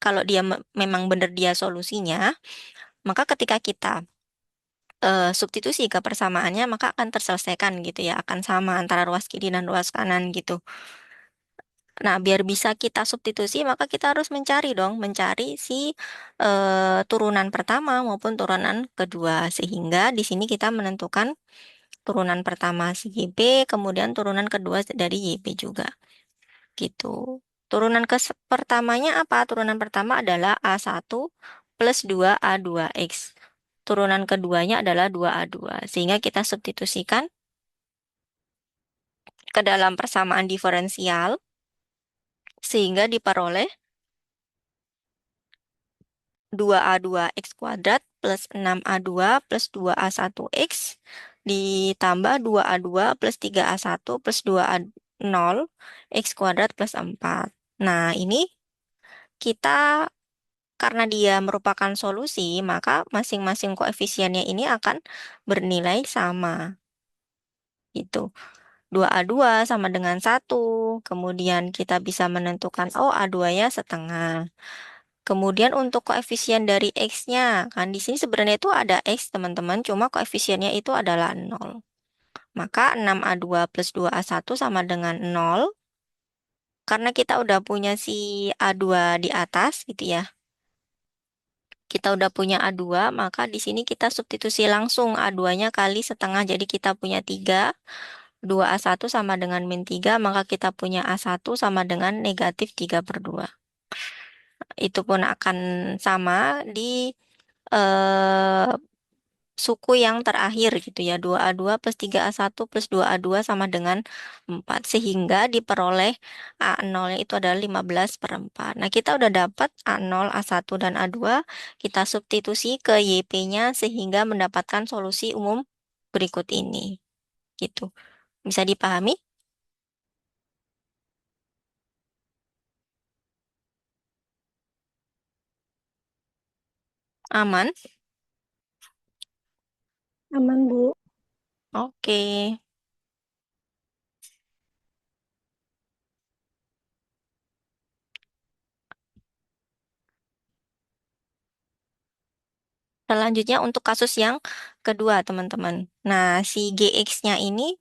kalau dia memang benar dia solusinya, maka ketika kita substitusi ke persamaannya, maka akan terselesaikan gitu ya, akan sama antara ruas kiri dan ruas kanan gitu. Nah, biar bisa kita substitusi, maka kita harus mencari si turunan pertama maupun turunan kedua. Sehingga di sini kita menentukan turunan pertama si YB, kemudian turunan kedua dari YB juga. Gitu. Turunan pertamanya apa? Turunan pertama adalah A1 plus 2A2X. Turunan keduanya adalah 2A2. Sehingga kita substitusikan ke dalam persamaan diferensial, sehingga diperoleh 2A2X kuadrat plus 6A2 plus 2A1X ditambah 2A2 plus 3A1 plus 2A0 X kuadrat plus 4. Nah, ini kita karena dia merupakan solusi, maka masing-masing koefisiennya ini akan bernilai sama. Gitu. 2A2 sama dengan 1. Kemudian kita bisa menentukan, oh A2-nya setengah. Kemudian untuk koefisien dari X-nya, kan di sini sebenarnya itu ada X teman-teman, cuma koefisiennya itu adalah 0. Maka 6A2 plus 2A1 sama dengan 0. Karena kita udah punya si A2 di atas gitu ya. Kita udah punya A2, maka di sini kita substitusi langsung A2-nya kali setengah, jadi kita punya 3. 2A1 sama dengan min 3, maka kita punya A1 sama dengan negatif 3/2. Itu pun akan sama di eh, suku yang terakhir gitu ya. 2A2 plus 3A1 plus 2A2 sama dengan 4. Sehingga diperoleh A0-nya itu adalah 15/4. Nah, kita udah dapat A0, A1, dan A2. Kita substitusi ke YP-nya sehingga mendapatkan solusi umum berikut ini. Gitu. Bisa dipahami? Aman? Aman, Bu. Oke. Selanjutnya untuk kasus yang kedua, teman-teman. Nah, si GX-nya ini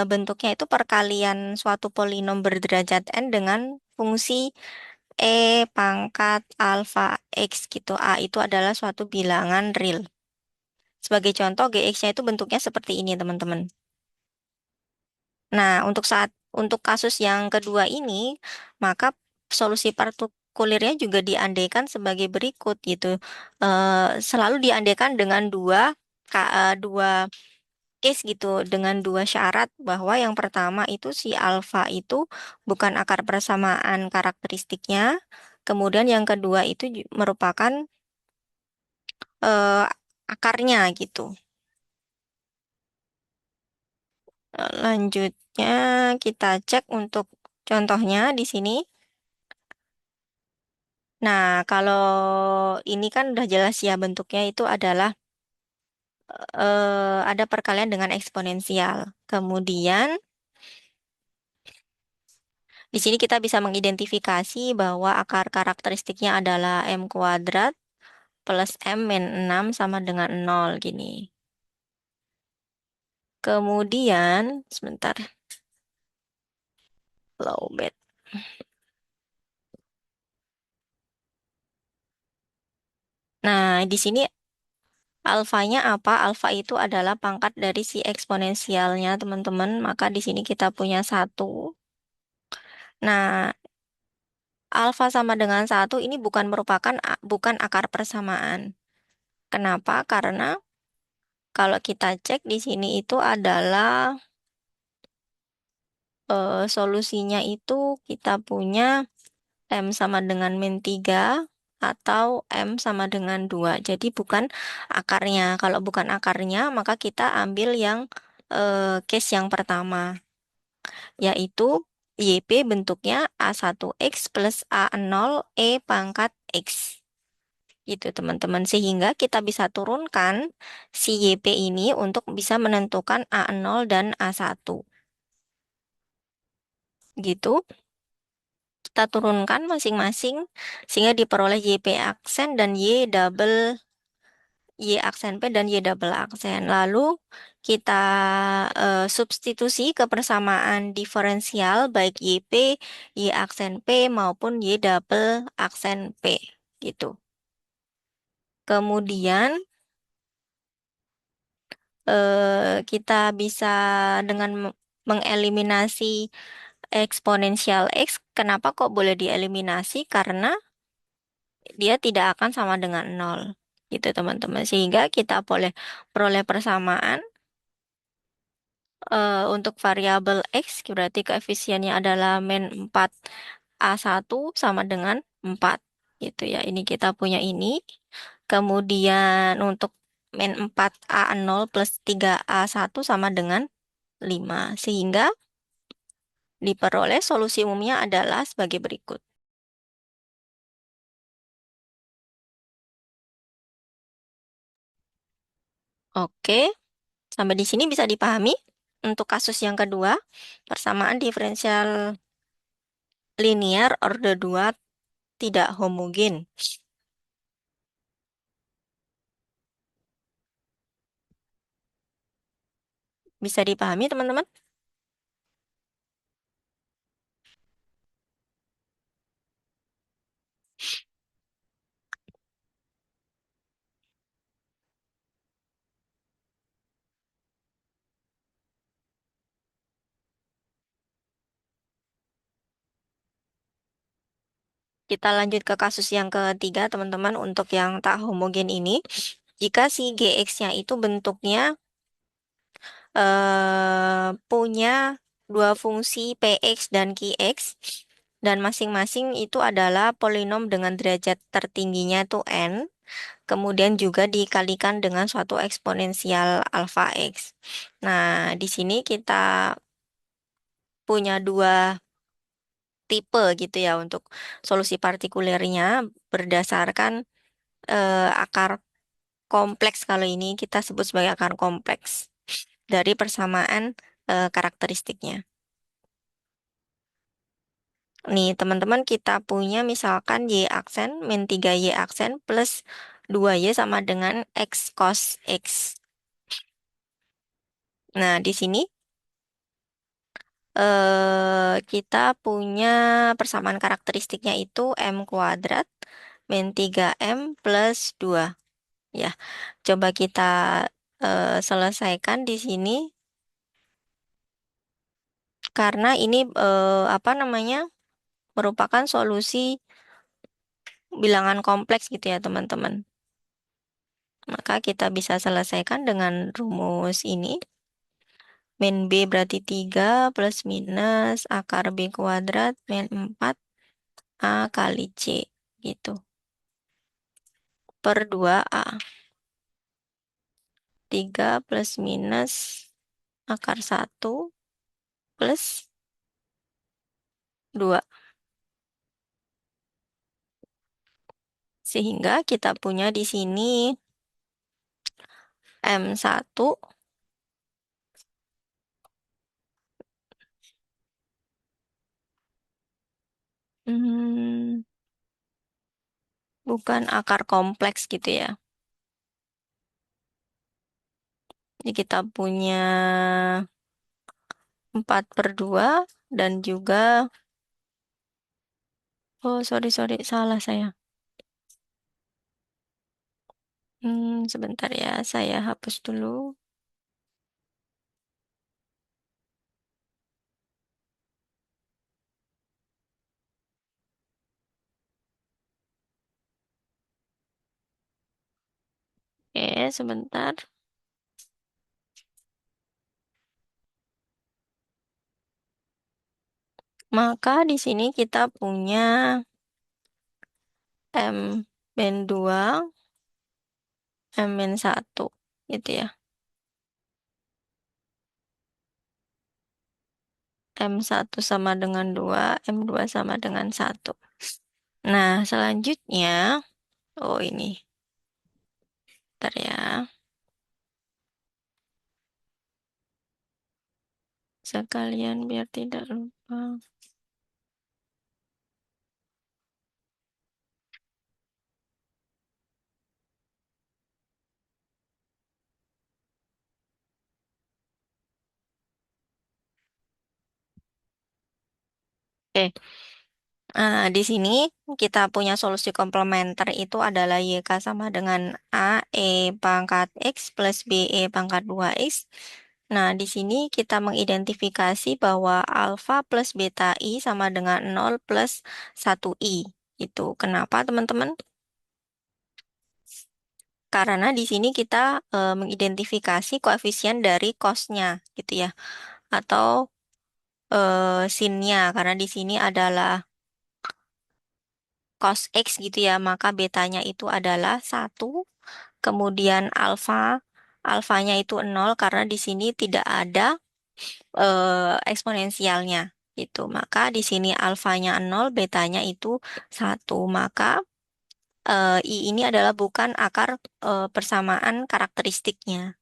bentuknya itu perkalian suatu polinom berderajat n dengan fungsi e pangkat alfa x gitu. A itu adalah suatu bilangan real. Sebagai contoh, GX-nya itu bentuknya seperti ini, teman-teman. Nah, untuk kasus yang kedua ini, maka solusi partikulernya juga diandaikan sebagai berikut gitu. Selalu diandaikan dengan dua case gitu, dengan dua syarat bahwa yang pertama itu si alfa itu bukan akar persamaan karakteristiknya, kemudian yang kedua itu merupakan eh, akarnya gitu. Lanjutnya kita cek untuk contohnya di sini. Nah, kalau ini kan udah jelas ya bentuknya itu adalah ada perkalian dengan eksponensial. Kemudian di sini kita bisa mengidentifikasi bahwa akar karakteristiknya adalah M kuadrat plus M min 6 sama dengan 0 gini. Kemudian, sebentar, low bed. Nah, di sini alfanya apa? Alfa itu adalah pangkat dari si eksponensialnya, teman-teman. Maka di sini kita punya 1. Nah, alfa sama dengan 1 ini bukan akar persamaan. Kenapa? Karena kalau kita cek di sini itu adalah solusinya itu kita punya M sama dengan min 3 atau M sama dengan 2. Jadi bukan akarnya. Kalau bukan akarnya, maka kita ambil yang case yang pertama, yaitu YP bentuknya A1X plus A0 E pangkat X. Gitu teman-teman. Sehingga kita bisa turunkan si YP ini untuk bisa menentukan A0 dan A1. Gitu. Kita turunkan masing-masing sehingga diperoleh YP aksen dan Y aksen P dan Y double aksen. Lalu kita substitusi ke persamaan diferensial baik YP, Y aksen P maupun Y double aksen P gitu. Kemudian kita bisa dengan mengeliminasi eksponensial X. Kenapa kok boleh dieliminasi? Karena dia tidak akan sama dengan nol. Gitu teman-teman. Sehingga kita boleh peroleh persamaan untuk variabel X berarti koefisiennya adalah min 4 A1 sama dengan 4 gitu ya. Ini kita punya ini. Kemudian untuk min 4 A0 plus 3 A1 sama dengan 5. Sehingga diperoleh solusi umumnya adalah sebagai berikut. Oke, sampai di sini bisa dipahami. Untuk kasus yang kedua, persamaan diferensial linear order 2 tidak homogen. Bisa dipahami, teman-teman? Kita lanjut ke kasus yang ketiga, teman-teman, untuk yang tak homogen ini. Jika si GX-nya itu bentuknya punya dua fungsi PX dan QX, dan masing-masing itu adalah polinom dengan derajat tertingginya itu N, kemudian juga dikalikan dengan suatu eksponensial alpha X. Nah, di sini kita punya dua tipe gitu ya untuk solusi partikulernya berdasarkan akar kompleks. Kalau ini kita sebut sebagai akar kompleks dari persamaan karakteristiknya. Nih, teman-teman, kita punya misalkan Y aksen min 3Y aksen plus 2Y sama dengan X cos X. Nah, di sini kita punya persamaan karakteristiknya itu M kuadrat min 3M plus 2. Ya, coba kita selesaikan di sini karena ini apa namanya merupakan solusi bilangan kompleks gitu ya, teman-teman. Maka kita bisa selesaikan dengan rumus ini. Min B berarti 3 plus minus akar B kuadrat min 4 A kali C gitu. Per 2A. 3 plus minus akar 1 plus 2. Sehingga kita punya di sini M1 hmm, bukan akar kompleks gitu ya. Jadi kita punya 4/2 dan juga, oh sorry, salah saya. Sebentar ya, saya hapus dulu. Oke, sebentar. Maka di sini kita punya M min 2, M min 1, gitu ya. M1 sama dengan 2, M2 sama dengan 1. Nah, selanjutnya, oh ini, bentar ya. Sekalian biar tidak lupa. Oke. Di sini kita punya solusi komplementer itu adalah YK sama dengan A, E pangkat X plus B, E pangkat 2X. Nah, di sini kita mengidentifikasi bahwa alfa plus beta I sama dengan 0 plus 1I. Itu kenapa, teman-teman? Karena di sini kita mengidentifikasi koefisien dari cos-nya, gitu ya. Atau sin-nya, karena di sini adalah cos X gitu ya, maka betanya itu adalah 1, kemudian alfanya itu 0 karena di sini tidak ada eksponensialnya gitu. Maka di sini alfanya 0, betanya itu 1. Maka I ini adalah bukan akar persamaan karakteristiknya.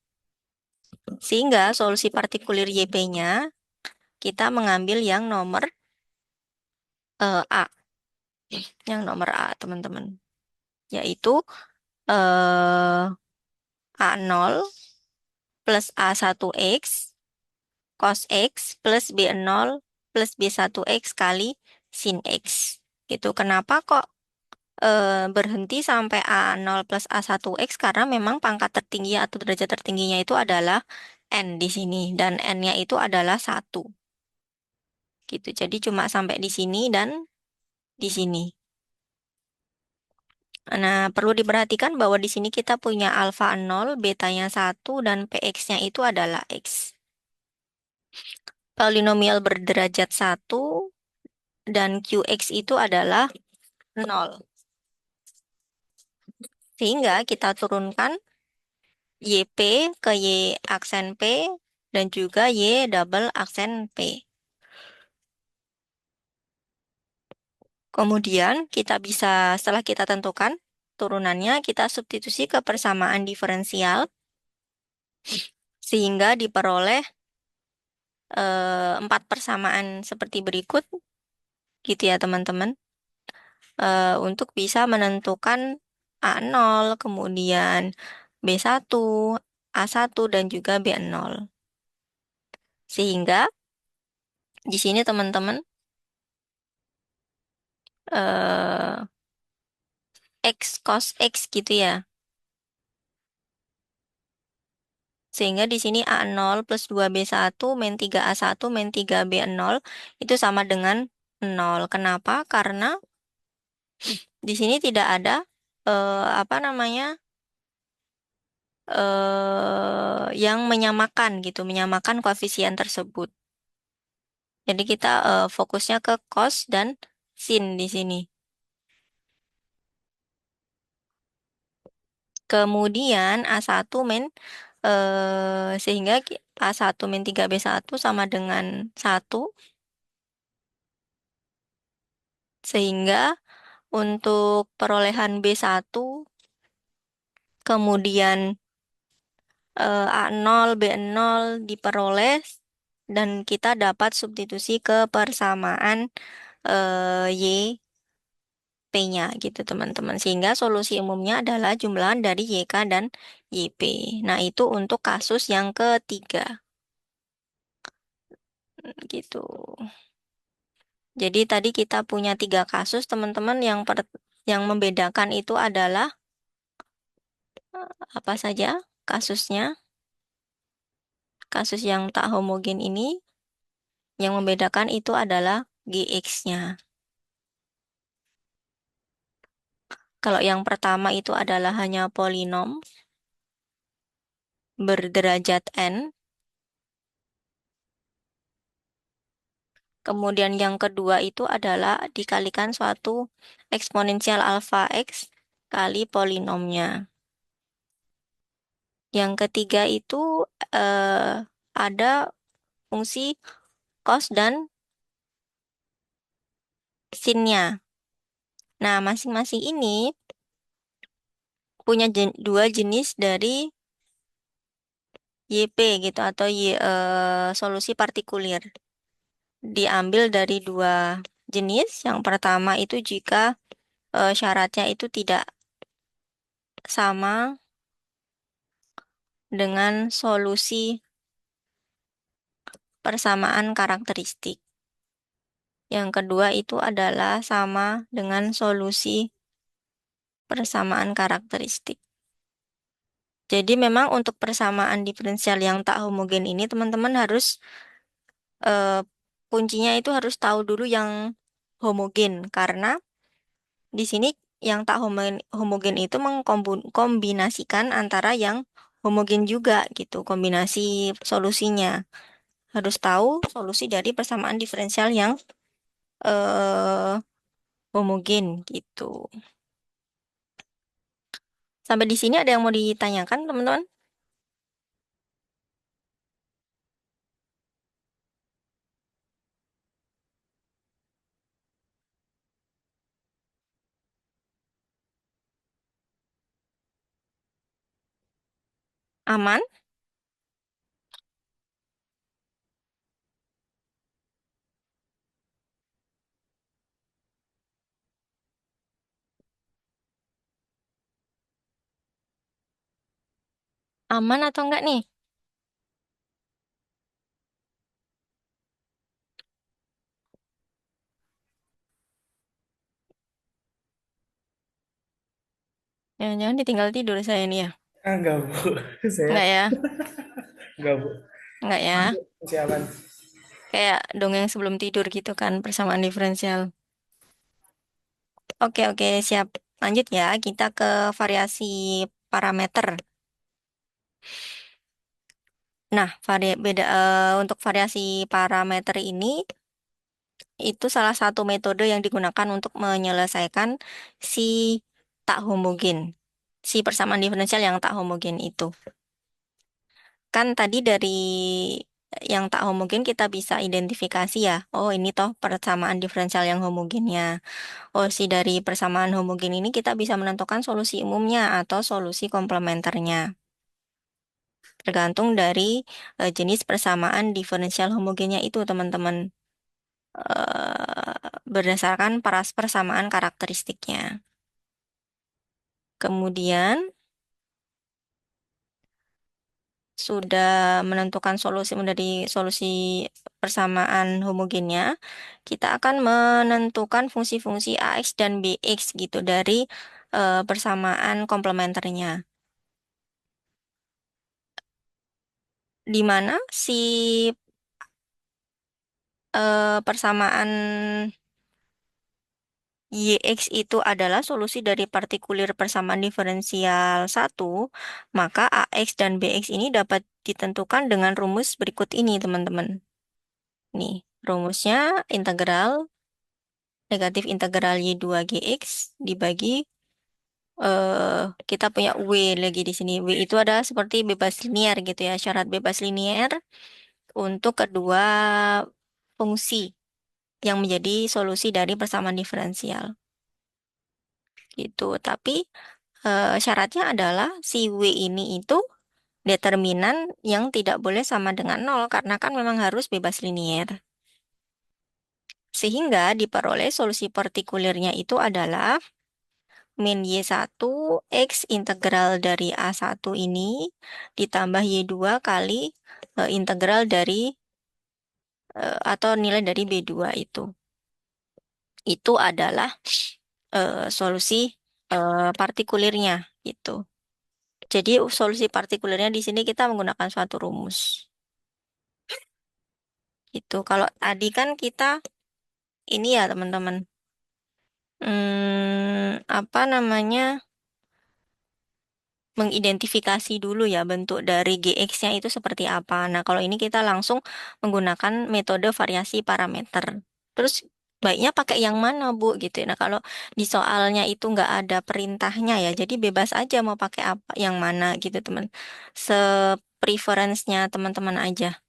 Sehingga solusi partikulir YP-nya kita mengambil yang nomor A. Yang nomor A, teman-teman. Yaitu A0 plus A1X cos X plus B0 plus B1X kali sin X. Gitu. Kenapa kok berhenti sampai A0 plus A1X? Karena memang pangkat tertinggi atau derajat tertingginya itu adalah N di sini. Dan N-nya itu adalah 1. Gitu. Jadi cuma sampai di sini dan di sini. Nah, perlu diperhatikan bahwa di sini kita punya alfa 0, betanya 1, dan px-nya itu adalah x. Polinomial berderajat 1 dan qx itu adalah 0. Sehingga kita turunkan YP ke Y aksen P dan juga Y double aksen P. Kemudian kita bisa, setelah kita tentukan turunannya, kita substitusi ke persamaan diferensial sehingga diperoleh 4 persamaan seperti berikut, gitu ya teman-teman. Untuk bisa menentukan A0, kemudian B1, A1, dan juga B0. Sehingga di sini teman-teman eh, X cos X gitu ya. Sehingga di sini A0 plus 2B1 min 3A1 min 3B0 itu sama dengan 0. Kenapa? Karena di sini tidak ada apa namanya yang menyamakan gitu, menyamakan koefisien tersebut. Jadi kita fokusnya ke cos dan sin di sini. Kemudian A1 min sehingga A1 min 3B1 sama dengan 1. Sehingga untuk perolehan B1 kemudian A0, B0 diperoleh dan kita dapat substitusi ke persamaan Y P-nya gitu teman-teman. Sehingga solusi umumnya adalah jumlahan dari YK dan YP. Nah, itu untuk kasus yang ketiga. Gitu. Jadi tadi kita punya 3 kasus teman-teman, yang membedakan itu adalah apa saja kasusnya. Kasus yang tak homogen ini yang membedakan itu adalah GX-nya. Kalau yang pertama itu adalah hanya polinom berderajat n. Kemudian yang kedua itu adalah dikalikan suatu eksponensial alfa x kali polinomnya. Yang ketiga itu ada fungsi cos dan sinnya. Nah, masing-masing ini punya dua jenis dari YP gitu atau solusi partikulir. Diambil dari dua jenis. Yang pertama itu jika syaratnya itu tidak sama dengan solusi persamaan karakteristik. Yang kedua itu adalah sama dengan solusi persamaan karakteristik. Jadi memang untuk persamaan diferensial yang tak homogen ini teman-teman harus kuncinya itu harus tahu dulu yang homogen karena di sini yang tak homogen itu mengkombinasikan antara yang homogen juga gitu, kombinasi solusinya. Harus tahu solusi dari persamaan diferensial yang eh, homogen gitu. Sampai di sini ada yang mau ditanyakan, teman-teman? Aman? Aman atau enggak nih? Jangan-jangan ditinggal tidur saya nih ya? Ah, enggak, Bu. Saya Enggak ya? enggak, Bu. Enggak ya? Masih aman. Kayak dongeng sebelum tidur gitu kan, persamaan diferensial. Oke, oke, siap. Lanjut ya, kita ke variasi parameter. Nah, untuk variasi parameter ini itu salah satu metode yang digunakan untuk menyelesaikan si tak homogen, si persamaan diferensial yang tak homogen itu. Kan tadi dari yang tak homogen kita bisa identifikasi ya. Oh, ini toh persamaan diferensial yang homogennya. Oh, dari persamaan homogen ini kita bisa menentukan solusi umumnya atau solusi komplementernya. Tergantung dari jenis persamaan diferensial homogennya itu, teman-teman. Berdasarkan persamaan karakteristiknya. Kemudian sudah menentukan solusi dari solusi persamaan homogennya, kita akan menentukan fungsi-fungsi AX dan BX gitu dari persamaan komplementernya. Di mana si persamaan YX itu adalah solusi dari partikulir persamaan diferensial satu, maka AX dan BX ini dapat ditentukan dengan rumus berikut ini, teman-teman. Nih, rumusnya integral negatif integral Y2GX dibagi kita punya W lagi di sini. W itu adalah seperti bebas linear gitu ya, syarat bebas linear untuk kedua fungsi yang menjadi solusi dari persamaan diferensial. Gitu. Tapi syaratnya adalah si W ini itu determinan yang tidak boleh sama dengan nol karena kan memang harus bebas linier. Sehingga diperoleh solusi partikulirnya itu adalah min Y1 X integral dari A1 ini ditambah Y2 kali integral dari atau nilai dari B2 itu. Itu adalah solusi partikulirnya gitu. Jadi solusi partikulernya di sini kita menggunakan suatu rumus. Gitu. Kalau tadi kan kita ini ya teman-teman. Apa namanya? Mengidentifikasi dulu ya bentuk dari GX-nya itu seperti apa. Nah, kalau ini kita langsung menggunakan metode variasi parameter. Terus baiknya pakai yang mana, Bu? Gitu. Nah, kalau di soalnya itu nggak ada perintahnya ya, jadi bebas aja mau pakai apa, yang mana gitu, teman. Se-preference-nya teman-teman aja.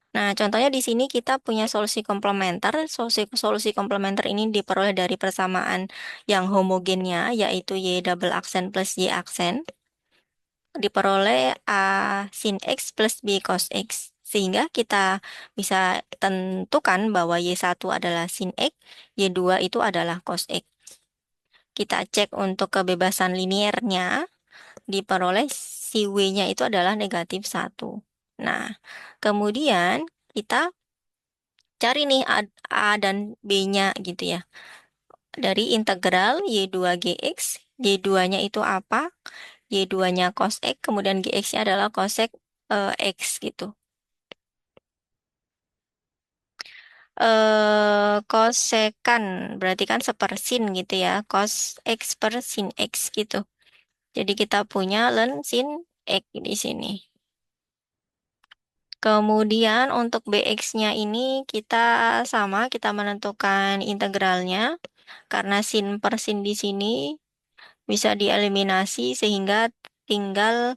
Nah, contohnya di sini kita punya solusi komplementer. Solusi komplementer ini diperoleh dari persamaan yang homogennya, yaitu Y double aksen plus Y aksen. Diperoleh A sin X plus B cos X. Sehingga kita bisa tentukan bahwa Y1 adalah sin X, Y2 itu adalah cos X. Kita cek untuk kebebasan liniernya, diperoleh si W-nya itu adalah negatif 1. Nah, kemudian kita cari nih A dan B-nya gitu ya. Dari integral Y2GX, Y2-nya itu apa? Y2-nya cos X, kemudian GX-nya adalah cosec X gitu. Kosekan, berarti kan sepersin gitu ya. Cos X per sin X gitu. Jadi kita punya ln sin X di sini. Kemudian untuk BX-nya ini kita menentukan integralnya karena sin per sin di sini bisa dieliminasi sehingga tinggal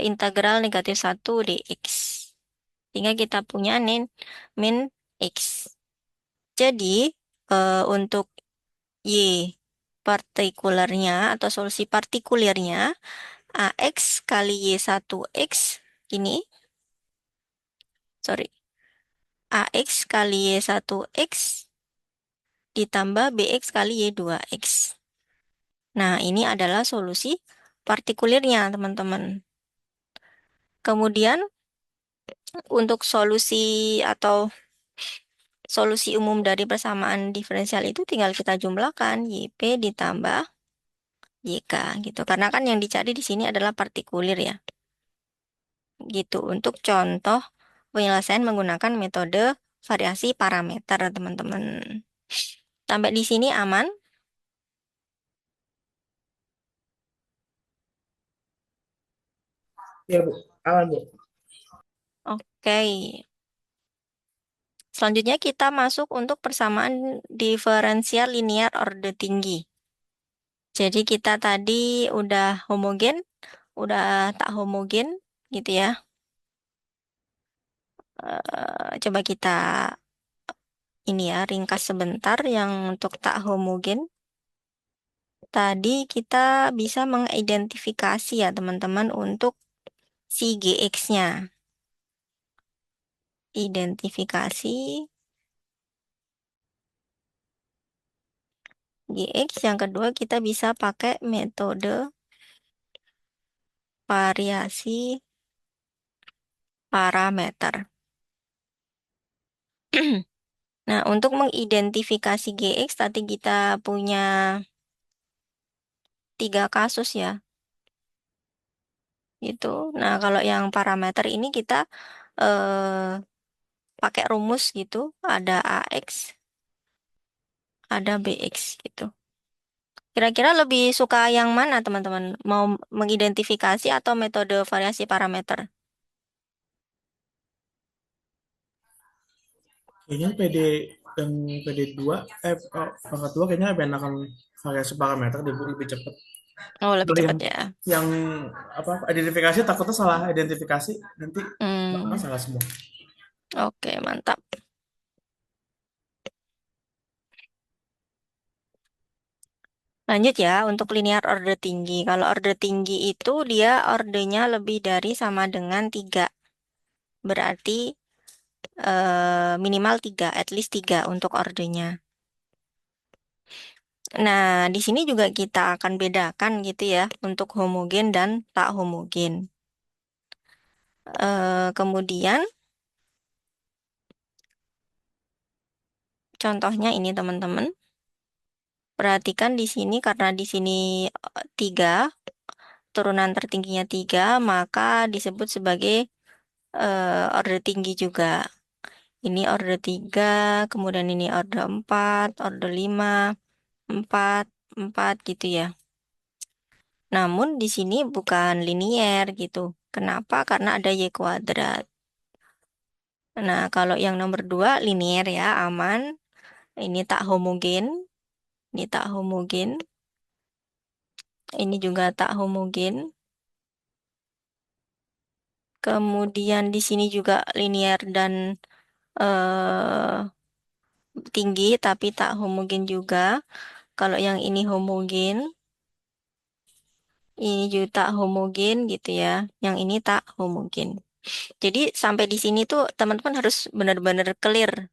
integral negatif 1 dx. Sehingga kita punya min x. Jadi untuk y partikulernya atau solusi partikulernya AX kali Y1X ini, sorry, AX kali Y1X ditambah BX kali Y2X. Nah, ini adalah solusi partikulernya, teman-teman. Kemudian, untuk solusi umum dari persamaan diferensial itu tinggal kita jumlahkan YP ditambah YK gitu. Karena kan yang dicari di sini adalah partikulir ya. Gitu. Untuk contoh penyelesaian menggunakan metode variasi parameter, teman-teman. Sampai di sini aman? Iya, Bu. Aman, Bu. Oke. Selanjutnya kita masuk untuk persamaan diferensial linear orde tinggi. Jadi kita tadi udah homogen, udah tak homogen gitu ya. Coba kita ini ya ringkas sebentar yang untuk tak homogen. Tadi kita bisa mengidentifikasi ya teman-teman untuk si GX-nya. Identifikasi GX. Yang kedua kita bisa pakai metode variasi parameter. Nah, untuk mengidentifikasi GX tadi kita punya 3 kasus ya, gitu. Nah, kalau yang parameter ini kita eh, pakai rumus gitu, ada AX, ada BX gitu. Kira-kira lebih suka yang mana, teman-teman? Mau mengidentifikasi atau metode variasi parameter? Kayaknya yang PD2, pangkat 2 kayaknya lebih enakan variasi parameter deh, Bu, lebih cepat. Oh, lebih Kalau cepat ya. yang apa identifikasi takutnya salah identifikasi nanti Hmm, masalah semua. oke, mantap. Lanjut ya, untuk linear order tinggi. Kalau order tinggi itu dia ordernya lebih dari sama dengan 3. Berarti minimal 3, at least 3 untuk ordernya. Nah, di sini juga kita akan bedakan gitu ya, untuk homogen dan tak homogen. Kemudian, contohnya ini teman-teman. Perhatikan di sini, karena di sini 3, turunan tertingginya 3, maka disebut sebagai order tinggi juga. Ini order 3, kemudian ini order 4, order 5, 4, 4 gitu ya. Namun di sini bukan linier gitu. Kenapa? Karena ada Y kuadrat. Nah, kalau yang nomor 2 linier ya, aman. Ini tak homogen. Ini tak homogen. Ini juga tak homogen. Kemudian di sini juga linier dan eh, tinggi, tapi tak homogen juga. Kalau yang ini homogen, ini juga tak homogen gitu ya. Yang ini tak homogen. Jadi sampai di sini tuh teman-teman harus benar-benar clear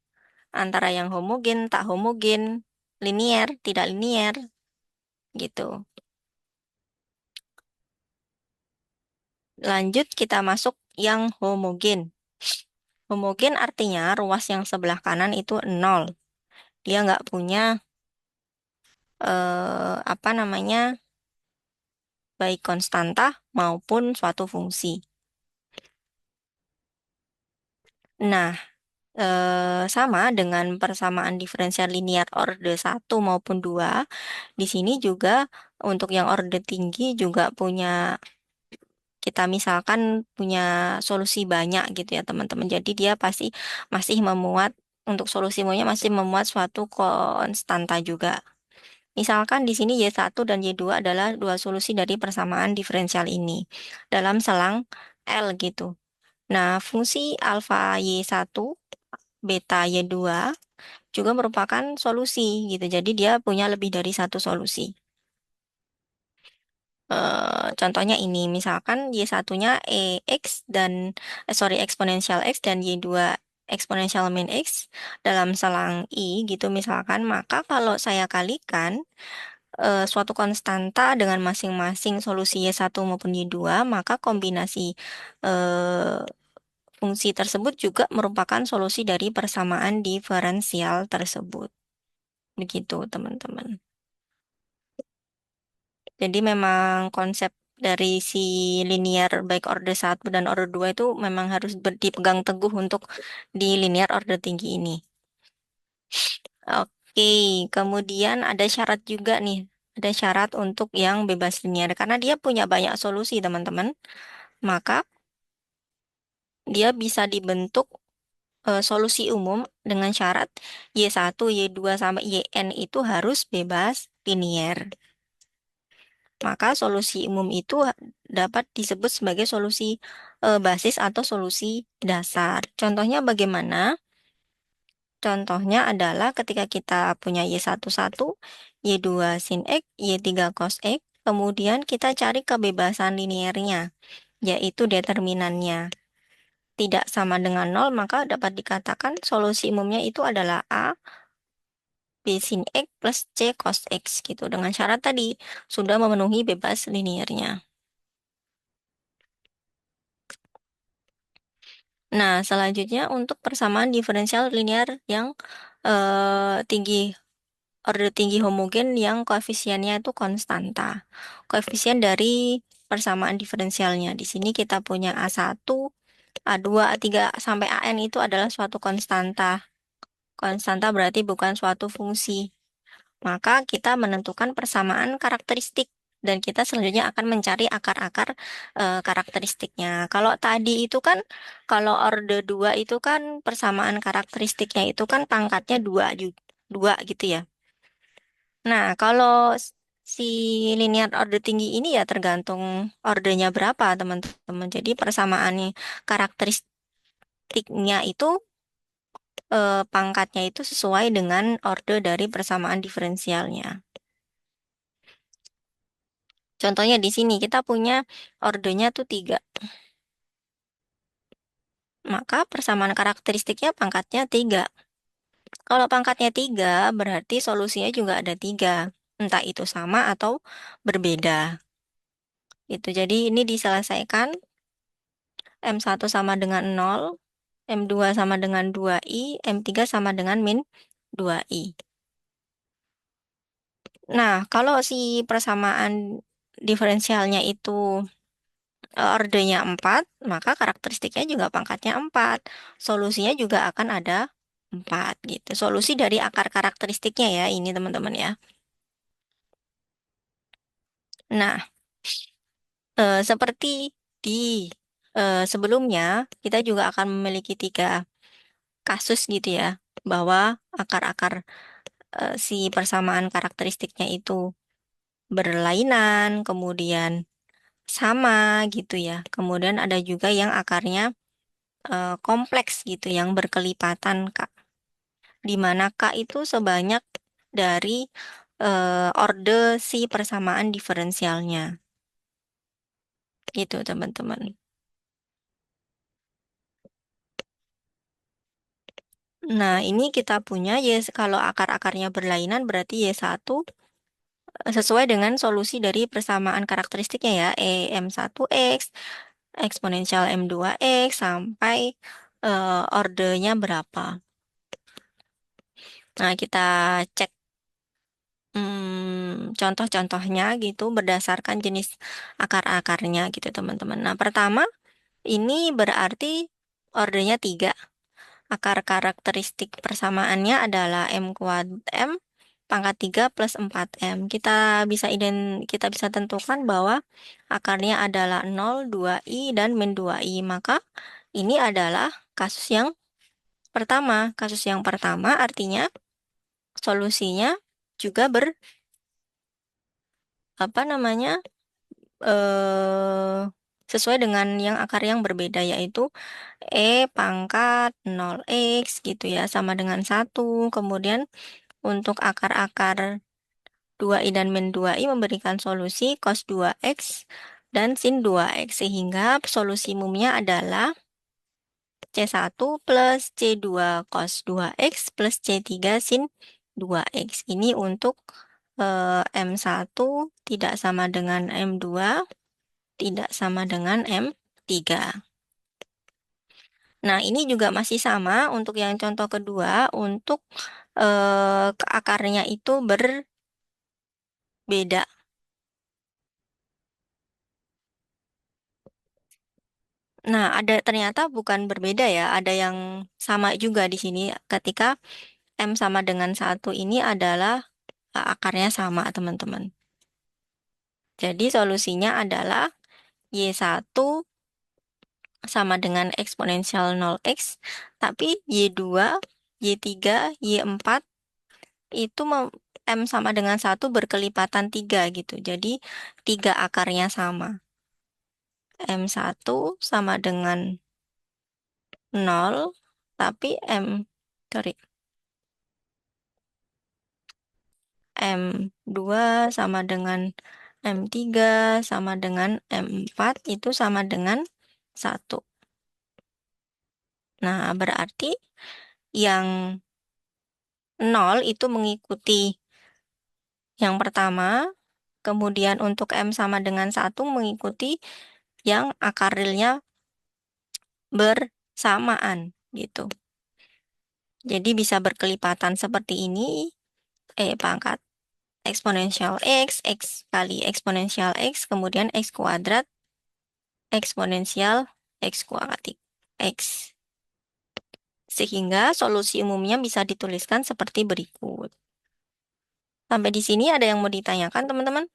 antara yang homogen, tak homogen, linier, tidak linier gitu. Lanjut kita masuk yang homogen. Homogen artinya ruas yang sebelah kanan itu 0. Dia nggak punya apa namanya, baik konstanta maupun suatu fungsi. Nah, sama dengan persamaan diferensial linear orde 1 maupun 2, di sini juga untuk yang orde tinggi juga punya, kita misalkan punya solusi banyak gitu ya teman-teman. Jadi dia pasti masih memuat, untuk solusi maunya masih memuat suatu konstanta juga. Misalkan di sini Y1 dan Y2 adalah dua solusi dari persamaan diferensial ini dalam selang L gitu. Nah, fungsi alfa Y1, beta Y2 juga merupakan solusi gitu. Jadi dia punya lebih dari satu solusi. Contohnya ini, misalkan Y1-nya eksponensial X dan Y2 eksponensial min X dalam selang I gitu misalkan, maka kalau saya kalikan suatu konstanta dengan masing-masing solusi Y1 maupun Y2, maka kombinasi eh, fungsi tersebut juga merupakan solusi dari persamaan diferensial tersebut. Begitu, teman-teman. Jadi memang konsep dari si linear baik order 1 dan order 2 itu memang harus dipegang teguh untuk di linear order tinggi ini. Oke, kemudian ada syarat juga nih. Ada syarat untuk yang bebas linear karena dia punya banyak solusi, teman-teman. maka dia bisa dibentuk solusi umum dengan syarat Y1, Y2, sampai Yn itu harus bebas linier. Maka solusi umum itu dapat disebut sebagai solusi basis atau solusi dasar. Contohnya bagaimana? Contohnya adalah ketika kita punya Y11, Y2 sin X, Y3 cos X, kemudian kita cari kebebasan liniernya, yaitu determinannya tidak sama dengan 0, maka dapat dikatakan solusi umumnya itu adalah A, B sin X plus C cos X gitu. Dengan syarat tadi sudah memenuhi bebas liniernya. Nah, selanjutnya untuk persamaan diferensial linear yang tinggi, orde tinggi homogen yang koefisiennya itu konstanta. Koefisien dari persamaan diferensialnya. Di sini kita punya A1, A2, A3, sampai AN itu adalah suatu konstanta. Konstanta berarti bukan suatu fungsi. Maka kita menentukan persamaan karakteristik dan kita selanjutnya akan mencari akar-akar karakteristiknya. Kalau tadi itu kan, kalau orde 2 itu kan persamaan karakteristiknya itu kan pangkatnya 2 gitu ya. Nah, kalau si linear orde tinggi ini ya tergantung ordenya berapa, teman-teman. Jadi persamaan karakteristiknya itu pangkatnya itu sesuai dengan orde dari persamaan diferensialnya. Contohnya di sini kita punya ordenya tuh 3. Maka persamaan karakteristiknya pangkatnya 3. Kalau pangkatnya 3, berarti solusinya juga ada 3. Entah itu sama atau berbeda. Itu jadi ini diselesaikan M1 sama dengan 0, M2 sama dengan 2i, M3 sama dengan min 2i. Nah, kalau si persamaan diferensialnya itu ordenya 4, maka karakteristiknya juga pangkatnya 4. Solusinya juga akan ada 4 gitu. Solusi dari akar karakteristiknya ya, ini teman-teman ya. Nah, seperti di sebelumnya, kita juga akan memiliki 3 kasus gitu ya, bahwa akar-akar si persamaan karakteristiknya itu berlainan, kemudian sama gitu ya. Kemudian ada juga yang akarnya kompleks gitu, yang berkelipatan, Kak. Di mana K itu sebanyak dari orde si persamaan diferensialnya. Gitu, teman-teman. Nah, ini kita punya kalau akar-akarnya berlainan berarti Y1 sesuai dengan solusi dari persamaan karakteristiknya ya, M1X, eksponensial M2X, sampai ordenya berapa. Nah, kita cek contoh-contohnya gitu berdasarkan jenis akar-akarnya gitu teman-teman. Nah, pertama ini berarti ordenya 3. Akar karakteristik persamaannya adalah M kuad M pangkat 3 plus 4M. Kita bisa tentukan bahwa akarnya adalah 0, 2i, dan min 2i. Maka ini adalah kasus yang pertama. Kasus yang pertama artinya solusinya juga apa namanya eh sesuai dengan yang akar yang berbeda, yaitu pangkat 0x gitu ya, sama dengan 1. Kemudian untuk akar-akar 2i dan min 2i memberikan solusi cos 2x dan sin 2x, sehingga solusi umumnya adalah C1 plus C2 cos 2x plus C3 sin 2x. Ini untuk M1 tidak sama dengan M2, tidak sama dengan M3. Nah, ini juga masih sama untuk yang contoh kedua, untuk akarnya itu berbeda. Nah, ternyata bukan berbeda ya, ada yang sama juga di sini ketika M sama dengan 1 ini adalah akarnya sama, teman-teman. Jadi solusinya adalah Y1 sama dengan eksponensial 0x, tapi Y2, Y3, Y4 itu M sama dengan 1 berkelipatan 3 gitu. Jadi 3 akarnya sama. M1 sama dengan 0, tapi sorry, M2 sama dengan M3 sama dengan M4 itu sama dengan 1. Nah, berarti yang 0 itu mengikuti yang pertama, kemudian untuk M sama dengan 1 mengikuti yang akar realnya bersamaan gitu. Jadi bisa berkelipatan seperti ini, pangkat eksponensial X kali eksponensial X, kemudian X kuadrat, eksponensial X kuadrat X. Sehingga solusi umumnya bisa dituliskan seperti berikut. Sampai di sini ada yang mau ditanyakan, teman-teman?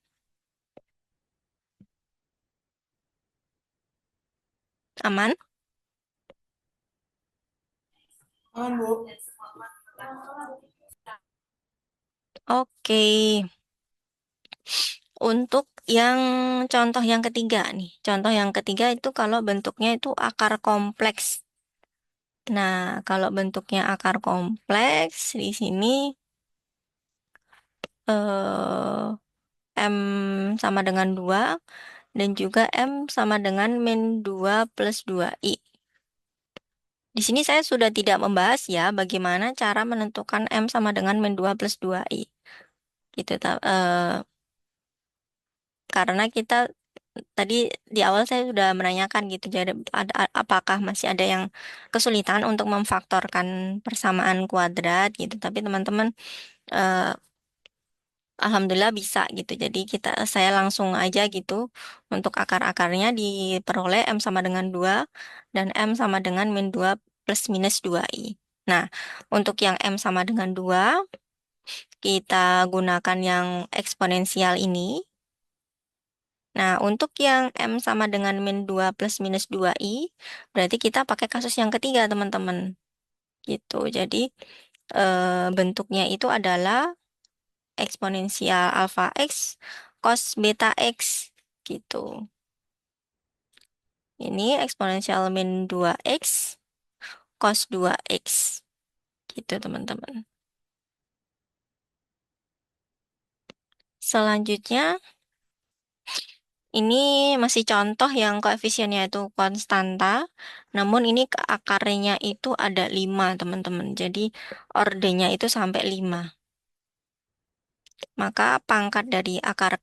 Aman? Bu. Oke. Untuk yang contoh yang ketiga nih. Contoh yang ketiga itu kalau bentuknya itu akar kompleks. Nah, kalau bentuknya akar kompleks di sini M sama dengan 2 dan juga M sama dengan min 2 plus 2i. Di sini saya sudah tidak membahas ya bagaimana cara menentukan M sama dengan min 2 plus 2i. Gitu, karena kita tadi di awal saya sudah menanyakan gitu, jadi apakah masih ada yang kesulitan untuk memfaktorkan persamaan kuadrat gitu. Tapi teman-teman eh, alhamdulillah bisa gitu. Jadi saya langsung aja gitu untuk akar-akarnya diperoleh M sama dengan 2 dan M sama dengan min 2 plus minus 2i. Nah, untuk yang M sama dengan 2 kita gunakan yang eksponensial ini. Nah, untuk yang M sama dengan min 2 plus minus 2i, berarti kita pakai kasus yang ketiga, teman-teman. Gitu. Jadi, bentuknya itu adalah eksponensial alpha X cos beta X. Gitu. Ini eksponensial min 2X cos 2X. Gitu, teman-teman. Selanjutnya, ini masih contoh yang koefisiennya itu konstanta, namun ini akarnya itu ada 5, teman-teman. Jadi ordernya itu sampai 5. Maka pangkat dari akar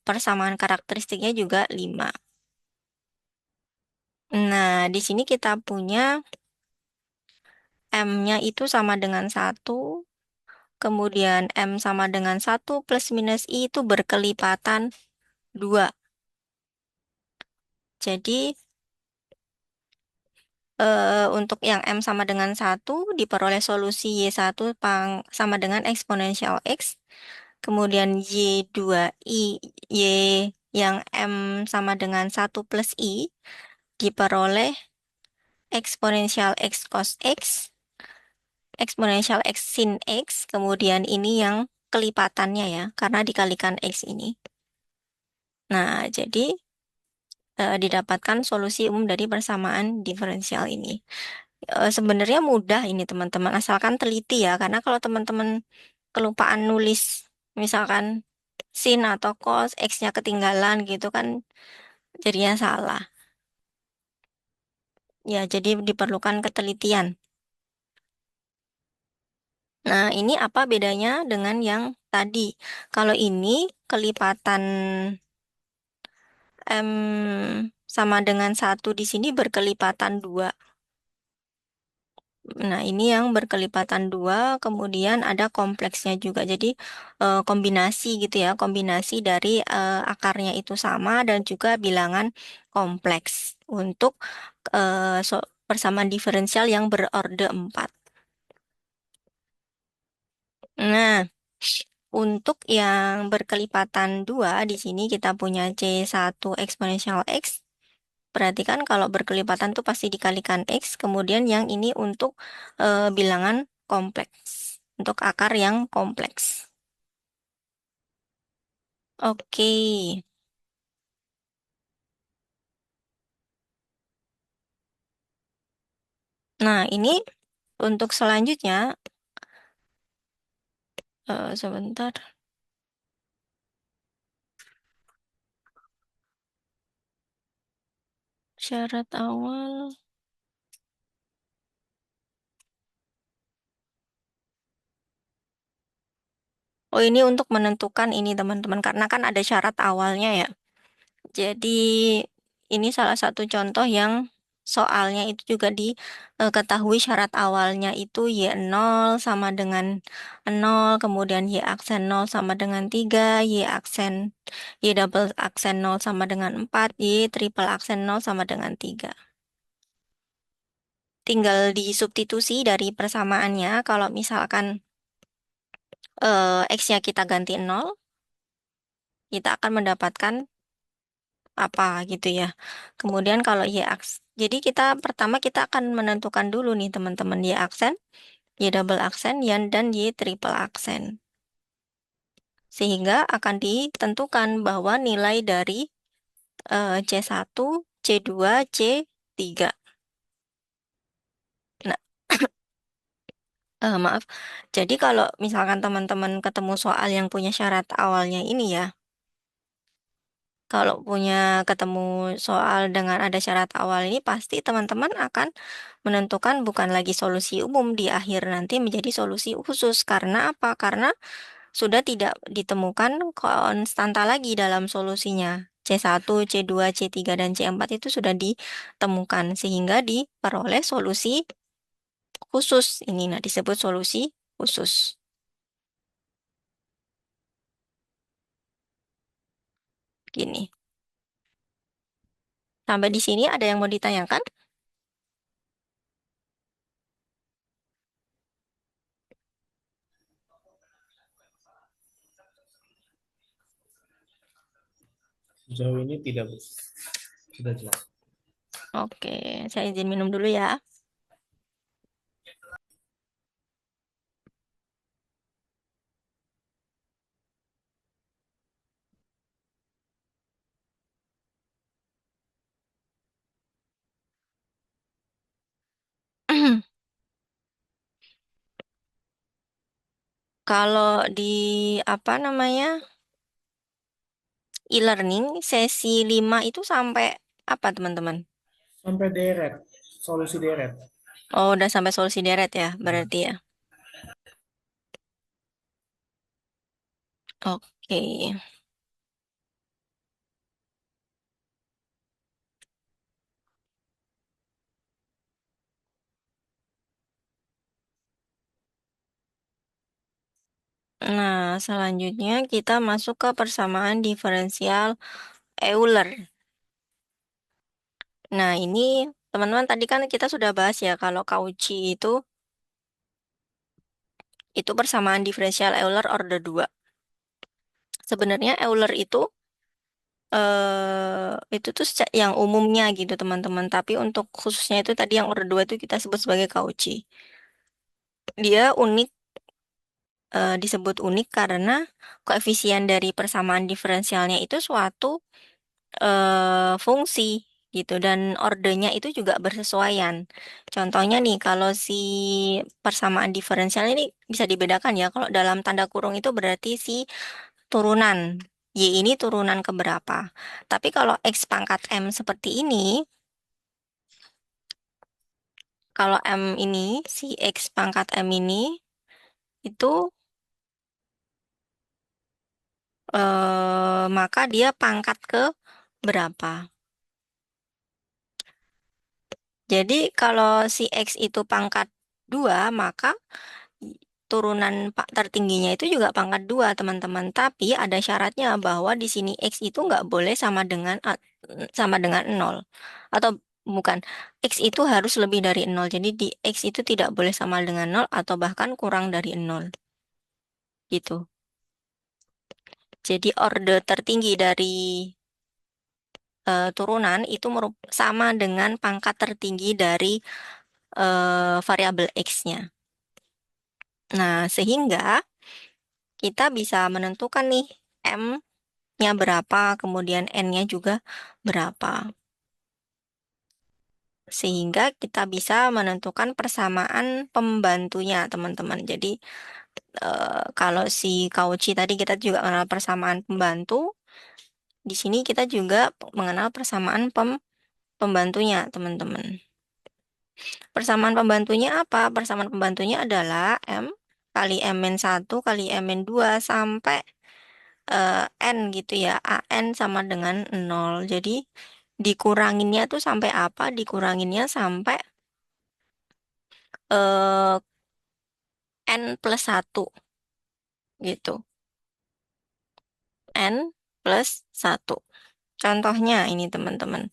persamaan karakteristiknya juga 5. Nah, di sini kita punya M-nya itu sama dengan 1, kemudian M sama dengan 1 plus minus I itu berkelipatan 2. Jadi untuk yang M sama dengan 1 diperoleh solusi Y1 sama dengan eksponensial X. Kemudian Y2I, Y yang M sama dengan 1 plus I diperoleh eksponensial X cos X, eksponensial X sin X. Kemudian ini yang kelipatannya ya, karena dikalikan X ini. Nah, jadi didapatkan solusi umum dari persamaan diferensial ini. Sebenarnya mudah ini teman-teman, asalkan teliti ya, karena kalau teman-teman kelupaan nulis, misalkan sin atau cos, X-nya ketinggalan gitu kan, jadinya salah. Ya, jadi diperlukan ketelitian. Nah, ini apa bedanya dengan yang tadi? Kalau ini kelipatan M sama dengan 1 di sini berkelipatan 2. Nah, ini yang berkelipatan 2, kemudian ada kompleksnya juga. Jadi, kombinasi gitu ya, kombinasi dari akarnya itu sama dan juga bilangan kompleks untuk persamaan diferensial yang berorde 4. Nah, untuk yang berkelipatan 2, di sini kita punya C1 eksponensial X Perhatikan kalau berkelipatan tuh pasti dikalikan X, kemudian yang ini untuk bilangan kompleks, untuk akar yang kompleks. Oke. Nah, ini untuk selanjutnya, sebentar. Syarat awal. Oh, ini untuk menentukan ini teman-teman, karena kan ada syarat awalnya ya. Jadi ini salah satu contoh yang soalnya itu juga diketahui syarat awalnya itu Y0 sama dengan 0, kemudian Y aksen 0 sama dengan 3, Y double aksen 0 sama dengan 4, Y triple aksen 0 sama dengan 3. Tinggal disubstitusi dari persamaannya, kalau misalkan X-nya kita ganti 0, kita akan mendapatkan apa gitu ya. Kemudian kalau Y aksen, jadi pertama kita akan menentukan dulu nih teman-teman Y aksen, Y double aksen, dan Y triple aksen. Sehingga akan ditentukan bahwa nilai dari C1, C2, C3. Nah, maaf. Jadi kalau misalkan teman-teman ketemu soal yang punya syarat awalnya ini ya, kalau ketemu soal dengan ada syarat awal ini, pasti teman-teman akan menentukan bukan lagi solusi umum di akhir nanti menjadi solusi khusus. Karena apa? Karena sudah tidak ditemukan konstanta lagi dalam solusinya. C1, C2, C3, dan C4 itu sudah ditemukan sehingga diperoleh solusi khusus. Ini disebut solusi khusus. Gini. Sampai di sini ada yang mau ditanyakan? Sejauh ini tidak, Bu. Sudah jelas. Oke, saya izin minum dulu ya. Kalau di apa namanya e-learning sesi 5 itu sampai apa teman-teman? Sampai deret, solusi deret. Oh, udah sampai solusi deret ya, berarti ya. Oke. Nah, selanjutnya kita masuk ke persamaan diferensial Euler. Nah, ini teman-teman tadi kan kita sudah bahas ya kalau Cauchy itu persamaan diferensial Euler order 2. Sebenarnya Euler itu tuh yang umumnya gitu teman-teman, tapi untuk khususnya itu tadi yang order 2 itu kita sebut sebagai Cauchy. Dia unik, disebut unik karena koefisien dari persamaan diferensialnya itu suatu fungsi gitu dan ordernya itu juga bersesuaian. Contohnya nih kalau si persamaan diferensial ini bisa dibedakan ya. Kalau dalam tanda kurung itu berarti si turunan Y ini turunan keberapa. Tapi kalau X pangkat M seperti ini, kalau M ini si X pangkat M ini itu maka dia pangkat ke berapa? Jadi kalau si X itu pangkat 2, maka turunan tertingginya itu juga pangkat 2, teman-teman. Tapi ada syaratnya bahwa di sini X itu nggak boleh sama dengan 0. Atau bukan, X itu harus lebih dari 0. Jadi di X itu tidak boleh sama dengan 0 atau bahkan kurang dari 0. Gitu. Jadi orde tertinggi dari turunan itu sama dengan pangkat tertinggi dari variabel X-nya. Nah, sehingga kita bisa menentukan nih M-nya berapa, kemudian N-nya juga berapa. Sehingga kita bisa menentukan persamaan pembantunya, teman-teman. Jadi, kalau si Cauchy tadi kita juga mengenal persamaan pembantu, di sini kita juga mengenal persamaan pembantunya, teman-teman. Persamaan pembantunya apa? Persamaan pembantunya adalah M kali M-1 kali M-2 sampai N gitu ya. AN sama dengan 0. Jadi dikuranginnya tuh sampai apa? Dikuranginnya sampai eh, N plus 1 gitu. N plus 1. Contohnya ini teman-teman.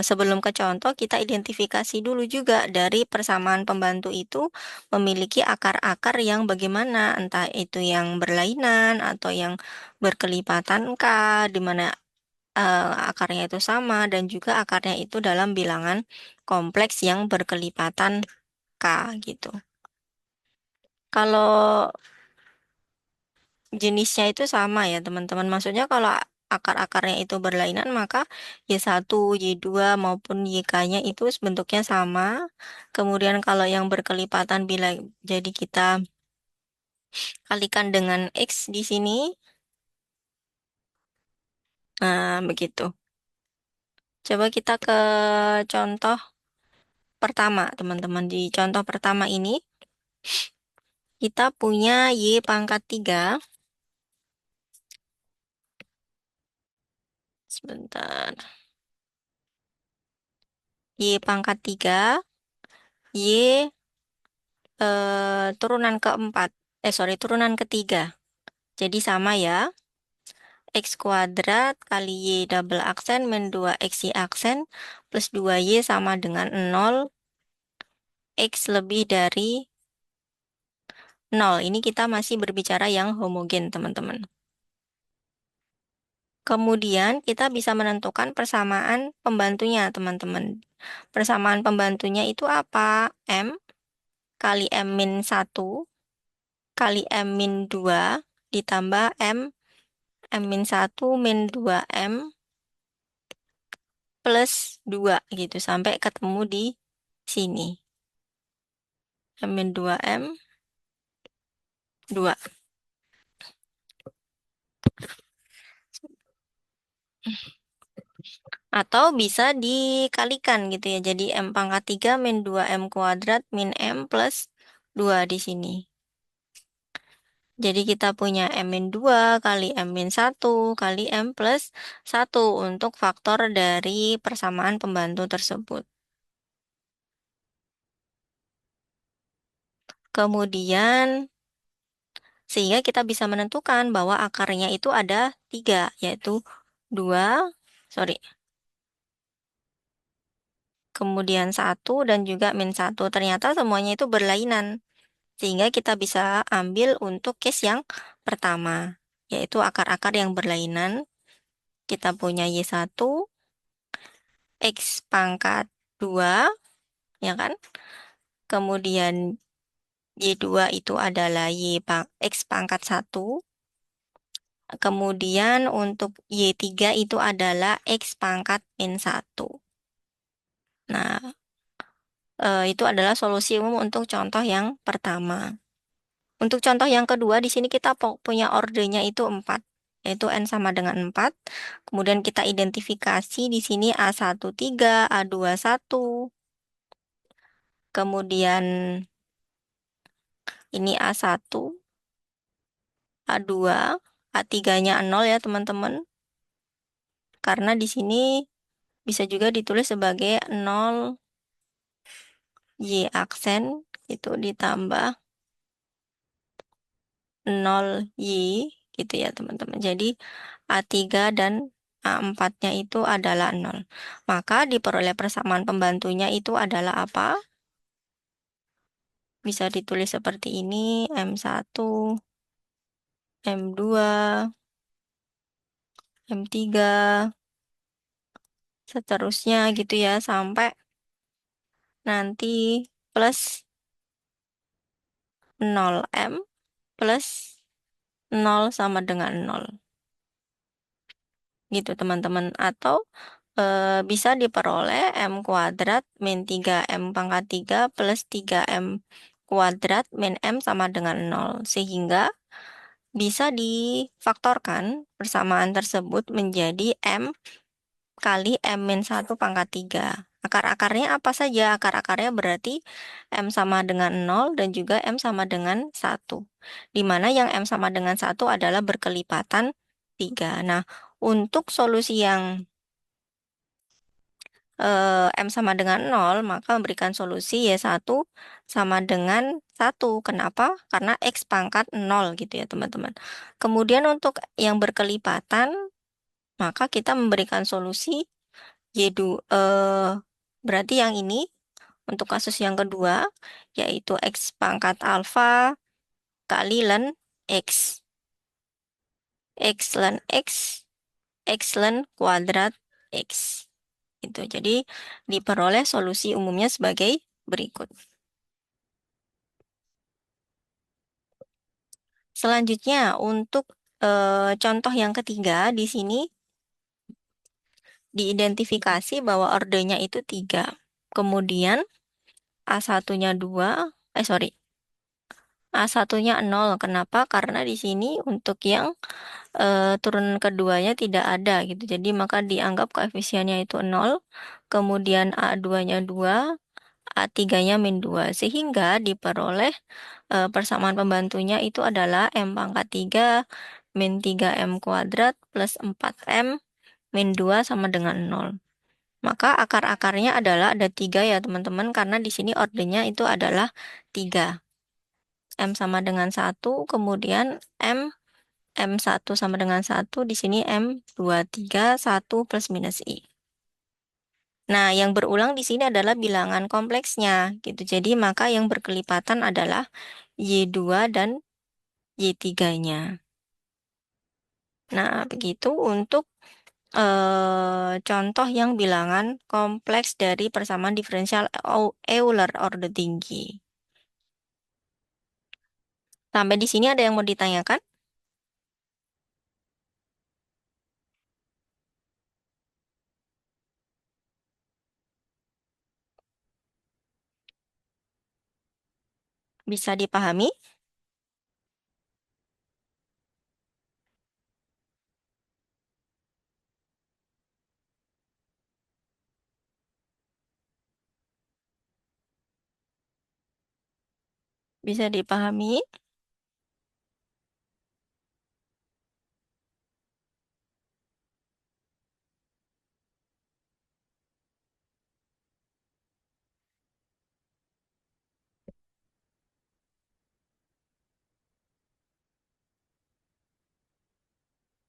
Sebelum ke contoh, kita identifikasi dulu juga dari persamaan pembantu itu memiliki akar-akar yang bagaimana, entah itu yang berlainan atau yang berkelipatan K, di mana akarnya itu sama, dan juga akarnya itu dalam bilangan kompleks yang berkelipatan K gitu. Kalau jenisnya itu sama ya teman-teman, maksudnya kalau akar-akarnya itu berlainan, maka Y1, Y2 maupun YK-nya itu bentuknya sama. Kemudian kalau yang berkelipatan bila jadi kita kalikan dengan X di sini. Nah, begitu. Coba kita ke contoh pertama, teman-teman. Di contoh pertama ini, kita punya Y pangkat 3. Sebentar. Y pangkat 3, Y turunan keempat. Turunan ketiga. Jadi sama ya. X kuadrat kali Y double aksen min 2XY aksen plus 2Y sama dengan 0. X lebih dari 0. Ini kita masih berbicara yang homogen, teman-teman. Kemudian kita bisa menentukan persamaan pembantunya, teman-teman. Persamaan pembantunya itu apa? M kali M min 1 kali M min 2 ditambah M min 1 min 2M plus 2 gitu sampai ketemu di sini. M min 2M 2. Atau bisa dikalikan gitu ya. Jadi M pangkat 3 min 2M kuadrat min M plus 2 di sini. Jadi kita punya M min 2 kali M min 1 kali M plus 1 untuk faktor dari persamaan pembantu tersebut. Kemudian, sehingga kita bisa menentukan bahwa akarnya itu ada 3, yaitu 2, kemudian 1 dan juga min 1. Ternyata semuanya itu berlainan. Sehingga kita bisa ambil untuk case yang pertama, yaitu akar-akar yang berlainan. Kita punya Y1, X pangkat 2, ya kan? Kemudian Y2 itu adalah X pangkat 1. Kemudian untuk Y3 itu adalah X pangkat min 1. Nah, itu adalah solusi umum untuk contoh yang pertama. Untuk contoh yang kedua, di sini kita punya ordernya itu 4, yaitu N sama dengan 4. Kemudian kita identifikasi di sini A13, A21. Kemudian ini A1, A2, A3-nya 0 ya teman-teman. Karena di sini bisa juga ditulis sebagai 0 Y aksen itu ditambah 0 Y gitu ya teman-teman. Jadi A3 dan A4-nya itu adalah 0. Maka diperoleh persamaan pembantunya itu adalah apa? Bisa ditulis seperti ini, M1, M2, M3, seterusnya gitu ya, sampai nanti plus 0M plus 0 sama dengan 0. Gitu teman-teman. Atau bisa diperoleh M kuadrat min 3M pangkat 3 plus 3M kuadrat min M sama dengan 0. Sehingga bisa difaktorkan persamaan tersebut menjadi M kali M min 1 pangkat 3. Akar-akarnya apa saja? Akar-akarnya berarti M sama dengan 0 dan juga M sama dengan 1. Di mana yang M sama dengan 1 adalah berkelipatan 3. Nah, untuk solusi yang M sama dengan 0, maka memberikan solusi Y1 sama dengan 1. Kenapa? Karena X pangkat 0 gitu ya teman-teman. Kemudian untuk yang berkelipatan, maka kita memberikan solusi Y2, berarti yang ini untuk kasus yang kedua, yaitu X pangkat alfa kali len X. X len X, X len kuadrat X. Itu. Jadi diperoleh solusi umumnya sebagai berikut. Selanjutnya untuk contoh yang ketiga di sini diidentifikasi bahwa ordenya itu 3. Kemudian A1-nya 2, A1-nya 0. Kenapa? Karena di sini untuk yang turunan keduanya tidak ada gitu. Jadi maka dianggap koefisiennya itu 0. Kemudian A2-nya 2, A3-nya min 2. Sehingga diperoleh persamaan pembantunya itu adalah M pangkat 3 min 3M kuadrat plus 4M min 2 sama dengan 0. Maka akar-akarnya adalah ada 3 ya teman-teman, karena di sini ordernya itu adalah 3. M sama dengan 1, kemudian M1 sama dengan 1, di sini M2, 3, 1 plus minus I. Nah, yang berulang di sini adalah bilangan kompleksnya, gitu. Jadi, maka yang berkelipatan adalah Y2 dan Y3-nya. Nah, begitu untuk contoh yang bilangan kompleks dari persamaan diferensial Euler order tinggi. Sampai di sini ada yang mau ditanyakan? Bisa dipahami? Bisa dipahami?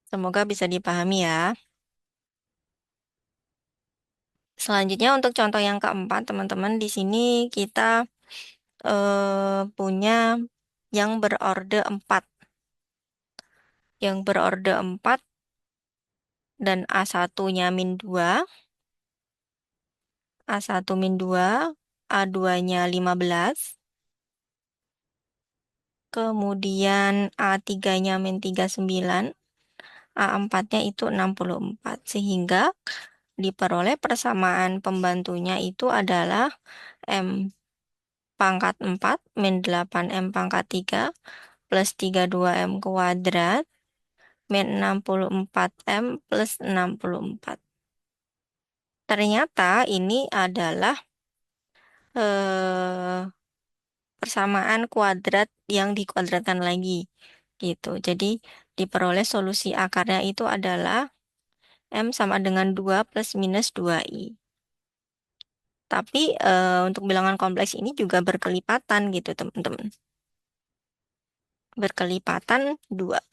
Semoga bisa dipahami ya. Selanjutnya untuk contoh yang keempat, teman-teman, di sini kita punya yang berorde 4. Yang berorde 4 dan A1-nya min 2, A1 min 2, A2-nya 15, kemudian A3-nya min 39, A4-nya itu 64. Sehingga diperoleh persamaan pembantunya itu adalah M pangkat 4 min 8M pangkat 3 plus 32M kuadrat min 64M plus 64. Ternyata ini adalah persamaan kuadrat yang dikuadratkan lagi. Gitu. Jadi diperoleh solusi akarnya itu adalah M sama dengan 2 plus minus 2I. Tapi untuk bilangan kompleks ini juga berkelipatan gitu teman-teman. Berkelipatan 2.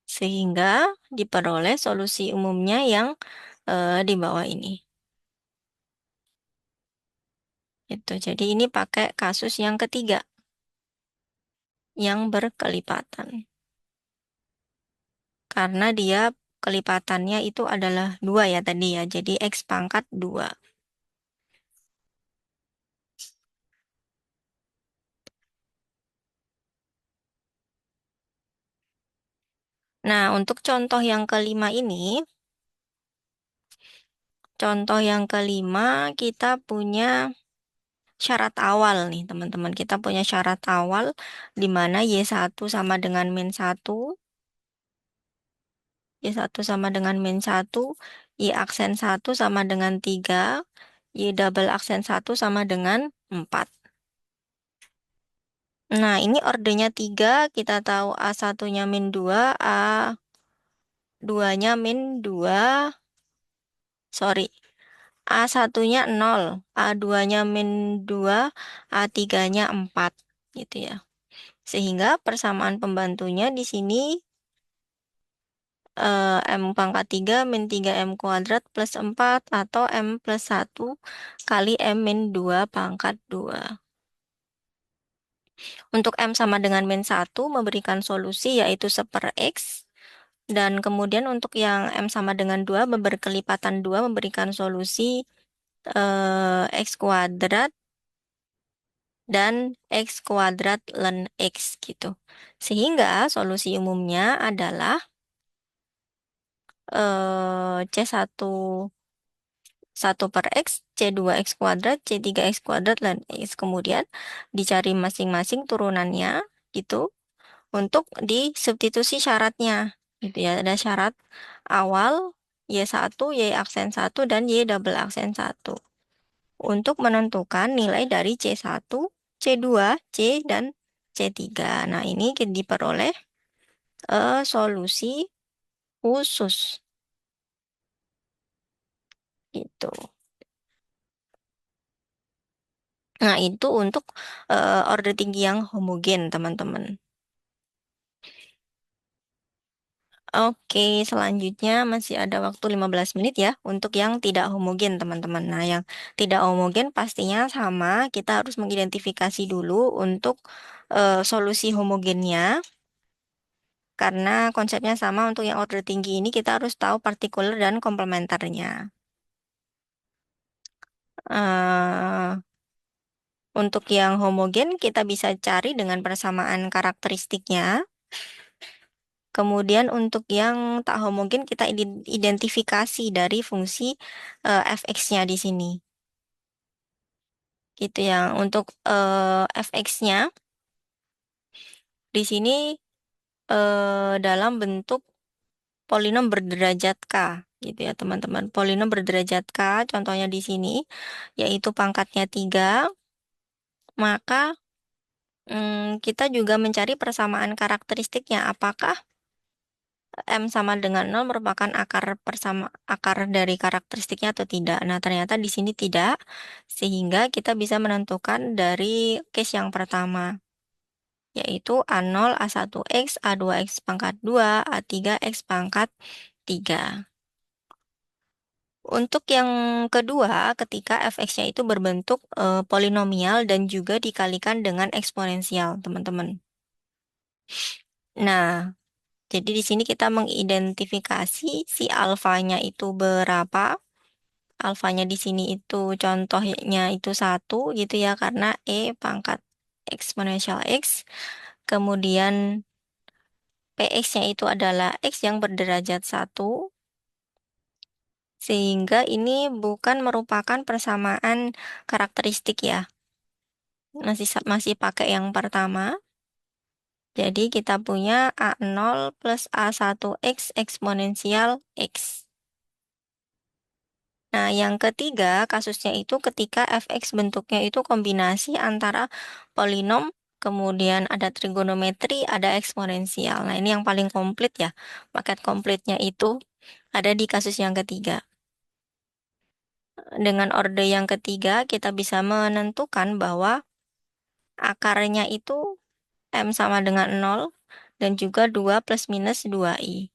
Sehingga diperoleh solusi umumnya yang di bawah ini. Itu. Jadi ini pakai kasus yang ketiga. Yang berkelipatan. Karena dia kelipatannya itu adalah 2 ya tadi ya. Jadi X pangkat 2. Nah, untuk contoh yang kelima ini, contoh yang kelima kita punya syarat awal nih, teman-teman. Kita punya syarat awal di mana Y1 sama dengan min 1, Y1 sama dengan min 1, Y aksen 1 sama dengan 3, Y double aksen 1 sama dengan 4. Nah, ini ordernya 3, kita tahu A1-nya min 2, A2-nya min 2, sorry, A1-nya 0, A2-nya min 2, A3-nya 4, gitu ya. Sehingga persamaan pembantunya di sini M pangkat 3 min 3M kuadrat plus 4 atau M plus 1 kali M min 2 pangkat 2. Untuk M sama dengan min 1 memberikan solusi yaitu 1/X. Dan kemudian untuk yang M sama dengan 2 berkelipatan 2 memberikan solusi X kuadrat dan X kuadrat ln X gitu. Sehingga solusi umumnya adalah C1 1/X, C2X kuadrat, C3X kuadrat, dan X. Kemudian dicari masing-masing turunannya gitu untuk disubstitusi syaratnya. Gitu ya, ada syarat awal Y1, Y aksen 1, dan Y double aksen 1. Untuk menentukan nilai dari C1, C2, C, dan C3. Nah, ini diperoleh solusi khusus. Gitu. Nah, itu untuk order tinggi yang homogen, teman-teman. Oke, selanjutnya masih ada waktu 15 menit ya untuk yang tidak homogen, teman-teman. Nah, yang tidak homogen pastinya sama, kita harus mengidentifikasi dulu untuk solusi homogennya. Karena konsepnya sama untuk yang order tinggi ini kita harus tahu partikular dan komplementernya. Eh, untuk yang homogen kita bisa cari dengan persamaan karakteristiknya. Kemudian untuk yang tak homogen kita identifikasi dari fungsi fx-nya di sini. Gitu ya. Untuk fx-nya di sini dalam bentuk polinom berderajat K gitu ya, teman-teman. Polinom berderajat K contohnya di sini yaitu pangkatnya 3, maka kita juga mencari persamaan karakteristiknya. Apakah M sama dengan 0 merupakan akar dari karakteristiknya atau tidak. Nah, ternyata di sini tidak, sehingga kita bisa menentukan dari case yang pertama, yaitu A0, A1X, A2X pangkat 2, A3X pangkat 3. Untuk yang kedua, ketika fx-nya itu berbentuk polinomial dan juga dikalikan dengan eksponensial, teman-teman. Nah, jadi di sini kita mengidentifikasi si alfanya itu berapa. Alfanya di sini itu contohnya itu 1 gitu ya, karena E pangkat eksponensial X. Kemudian PX-nya itu adalah X yang berderajat 1. Sehingga ini bukan merupakan persamaan karakteristik ya. Masih pakai yang pertama. Jadi kita punya A0 plus A1X eksponensial X. Nah, yang ketiga kasusnya itu ketika fx bentuknya itu kombinasi antara polinom, kemudian ada trigonometri, ada eksponensial. Nah, ini yang paling komplit ya. Paket komplitnya itu ada di kasus yang ketiga. Dengan orde yang ketiga, kita bisa menentukan bahwa akarnya itu M sama dengan 0 dan juga 2 plus minus 2i.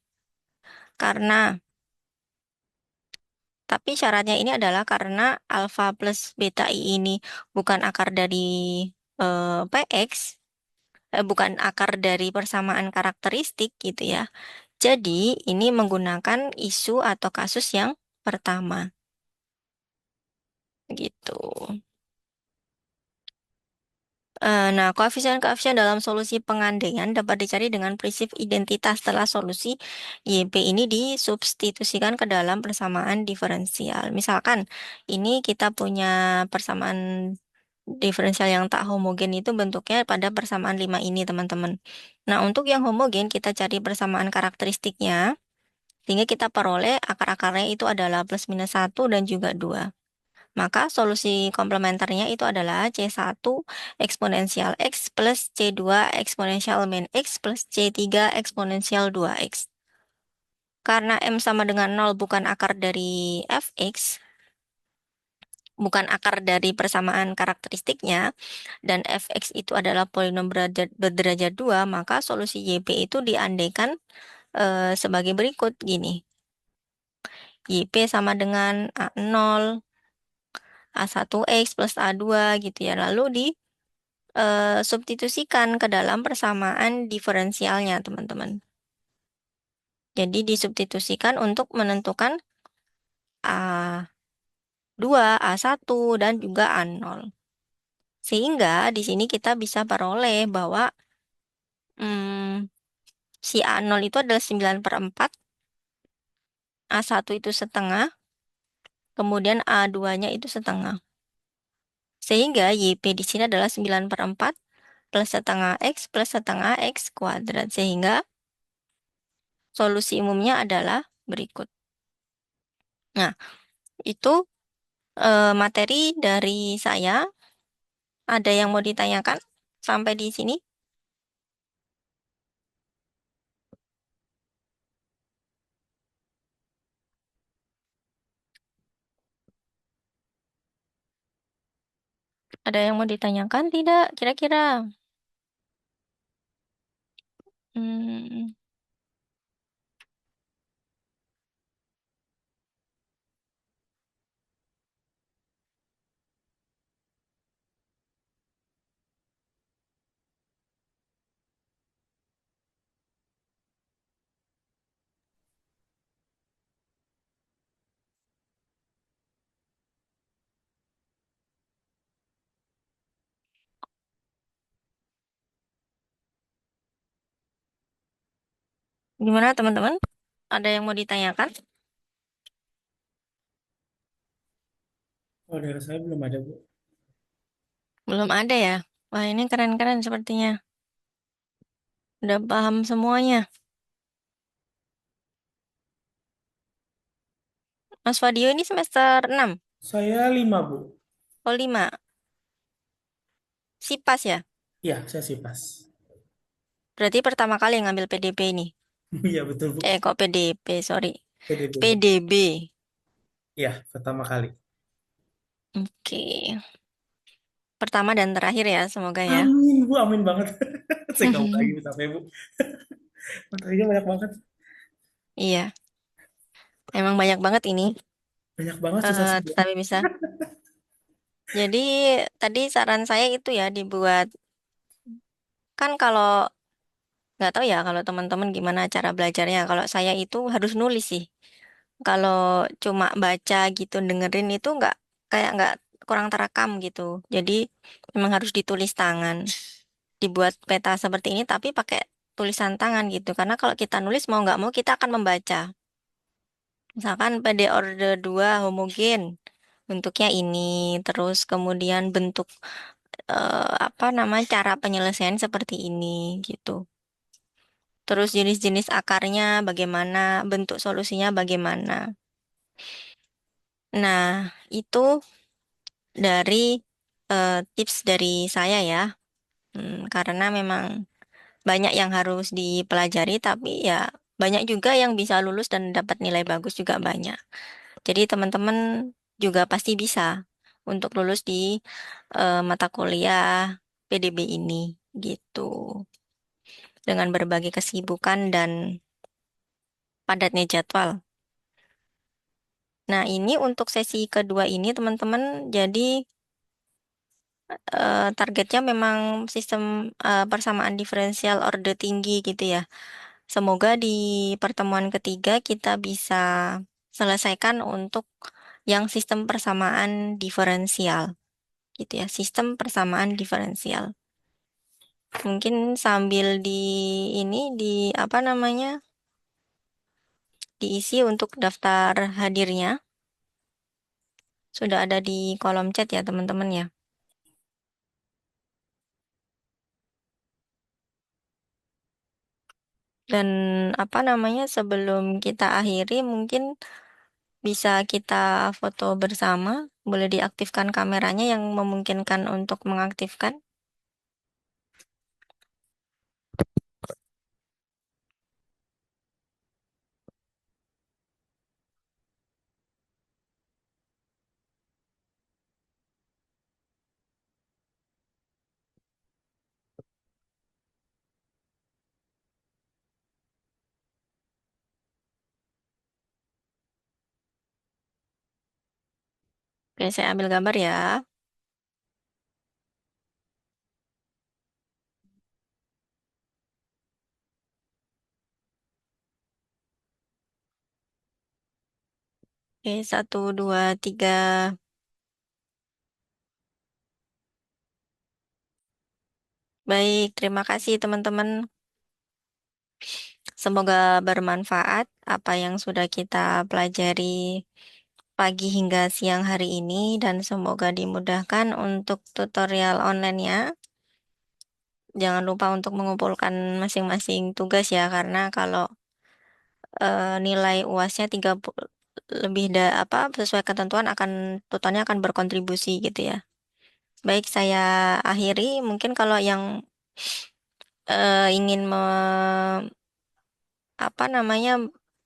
Tapi syaratnya ini adalah karena alfa plus beta i ini bukan akar dari PX, bukan akar dari persamaan karakteristik gitu ya. Jadi, ini menggunakan isu atau kasus yang pertama. Gitu. Nah, koefisien-koefisien dalam solusi pengandaian dapat dicari dengan prinsip identitas setelah solusi YP ini disubstitusikan ke dalam persamaan diferensial. Misalkan, ini kita punya persamaan diferensial yang tak homogen itu bentuknya pada persamaan 5 ini, teman-teman. Nah, untuk yang homogen, kita cari persamaan karakteristiknya, sehingga kita peroleh akar-akarnya itu adalah plus minus 1 dan juga 2. Maka solusi komplementernya itu adalah C1 eksponensial X plus C2 eksponensial min X plus C3 eksponensial 2X. Karena M sama dengan 0 bukan akar dari Fx, bukan akar dari persamaan karakteristiknya, dan Fx itu adalah polinom berderajat 2, maka solusi YP itu diandaikan sebagai berikut gini. YP sama dengan A0, A1X plus A2 gitu ya. Lalu substitusikan ke dalam persamaan diferensialnya, teman-teman. Jadi disubstitusikan untuk menentukan A2, A1, dan juga A0. Sehingga di sini kita bisa peroleh bahwa si A0 itu adalah 9/4, A1 itu setengah, kemudian A2-nya itu setengah. Sehingga YP di sini adalah 9/4 plus setengah X plus setengah X kuadrat. Sehingga solusi umumnya adalah berikut. Nah, itu materi dari saya. Ada yang mau ditanyakan sampai di sini? Ada yang mau ditanyakan tidak? Kira-kira? Hmm, gimana teman-teman? Ada yang mau ditanyakan? Oh, dari saya belum ada, Bu. Belum ada ya? Wah, ini keren-keren sepertinya. Udah paham semuanya. Mas Fadio ini semester 6, Saya 5, Bu. oh 5. SIPAS ya? Iya, saya sih pas. Berarti pertama kali ngambil PDP ini. Iya, betul, Bu. Kok PDP, sorry. PDB, Bu. PDB. Iya, pertama kali. Oke. Pertama dan terakhir ya, semoga ya. Amin, Bu. Amin banget. Saya nggak mau lagi sampai, Bu. Materinya banyak banget. Iya, emang banyak banget ini. Banyak banget, susah sih, Bu. Tapi bisa. Jadi tadi saran saya itu ya dibuat, kan kalau nggak tahu ya kalau teman-teman gimana cara belajarnya. Kalau saya itu harus nulis sih. Kalau cuma baca gitu dengerin itu nggak kurang terekam gitu. Jadi memang harus ditulis tangan. Dibuat peta seperti ini tapi pakai tulisan tangan gitu. Karena kalau kita nulis mau nggak mau kita akan membaca. Misalkan PD order 2 homogen. Bentuknya ini, terus kemudian bentuk apa namanya cara penyelesaian seperti ini gitu. Terus jenis-jenis akarnya bagaimana, bentuk solusinya bagaimana. Nah, itu dari tips dari saya ya. Karena memang banyak yang harus dipelajari, tapi ya banyak juga yang bisa lulus dan dapat nilai bagus juga banyak. Jadi teman-teman juga pasti bisa untuk lulus di mata kuliah PDB ini gitu. Dengan berbagai kesibukan dan padatnya jadwal. Nah, ini untuk sesi kedua ini teman-teman, jadi targetnya memang sistem persamaan diferensial order tinggi gitu ya. Semoga di pertemuan ketiga kita bisa selesaikan untuk yang sistem persamaan diferensial, gitu ya, sistem persamaan diferensial. Mungkin sambil di apa namanya, diisi untuk daftar hadirnya, sudah ada di kolom chat ya teman-teman ya. Dan apa namanya, sebelum kita akhiri mungkin bisa kita foto bersama, boleh diaktifkan kameranya yang memungkinkan untuk mengaktifkan. Oke, saya ambil gambar ya. Oke, 1, 2, 3. Baik, terima kasih teman-teman. Semoga bermanfaat apa yang sudah kita pelajari pagi hingga siang hari ini dan semoga dimudahkan untuk tutorial online-nya. Jangan lupa untuk mengumpulkan masing-masing tugas ya, karena kalau nilai UASnya 30 lebih sesuai ketentuan akan totalnya akan berkontribusi gitu ya. Baik, saya akhiri. Mungkin kalau yang ingin apa namanya,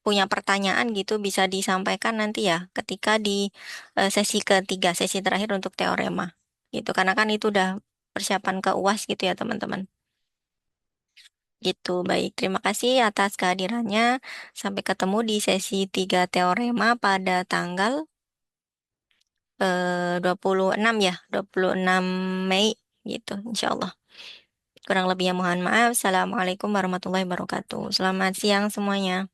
punya pertanyaan gitu bisa disampaikan nanti ya ketika di sesi ketiga, sesi terakhir untuk teorema gitu, karena kan itu udah persiapan ke UAS gitu ya teman-teman. Gitu. Baik, terima kasih atas kehadirannya. Sampai ketemu di sesi 3 teorema pada tanggal 26 ya, 26 Mei gitu, insya Allah. Kurang lebihnya mohon maaf. Assalamualaikum warahmatullahi wabarakatuh. Selamat siang semuanya.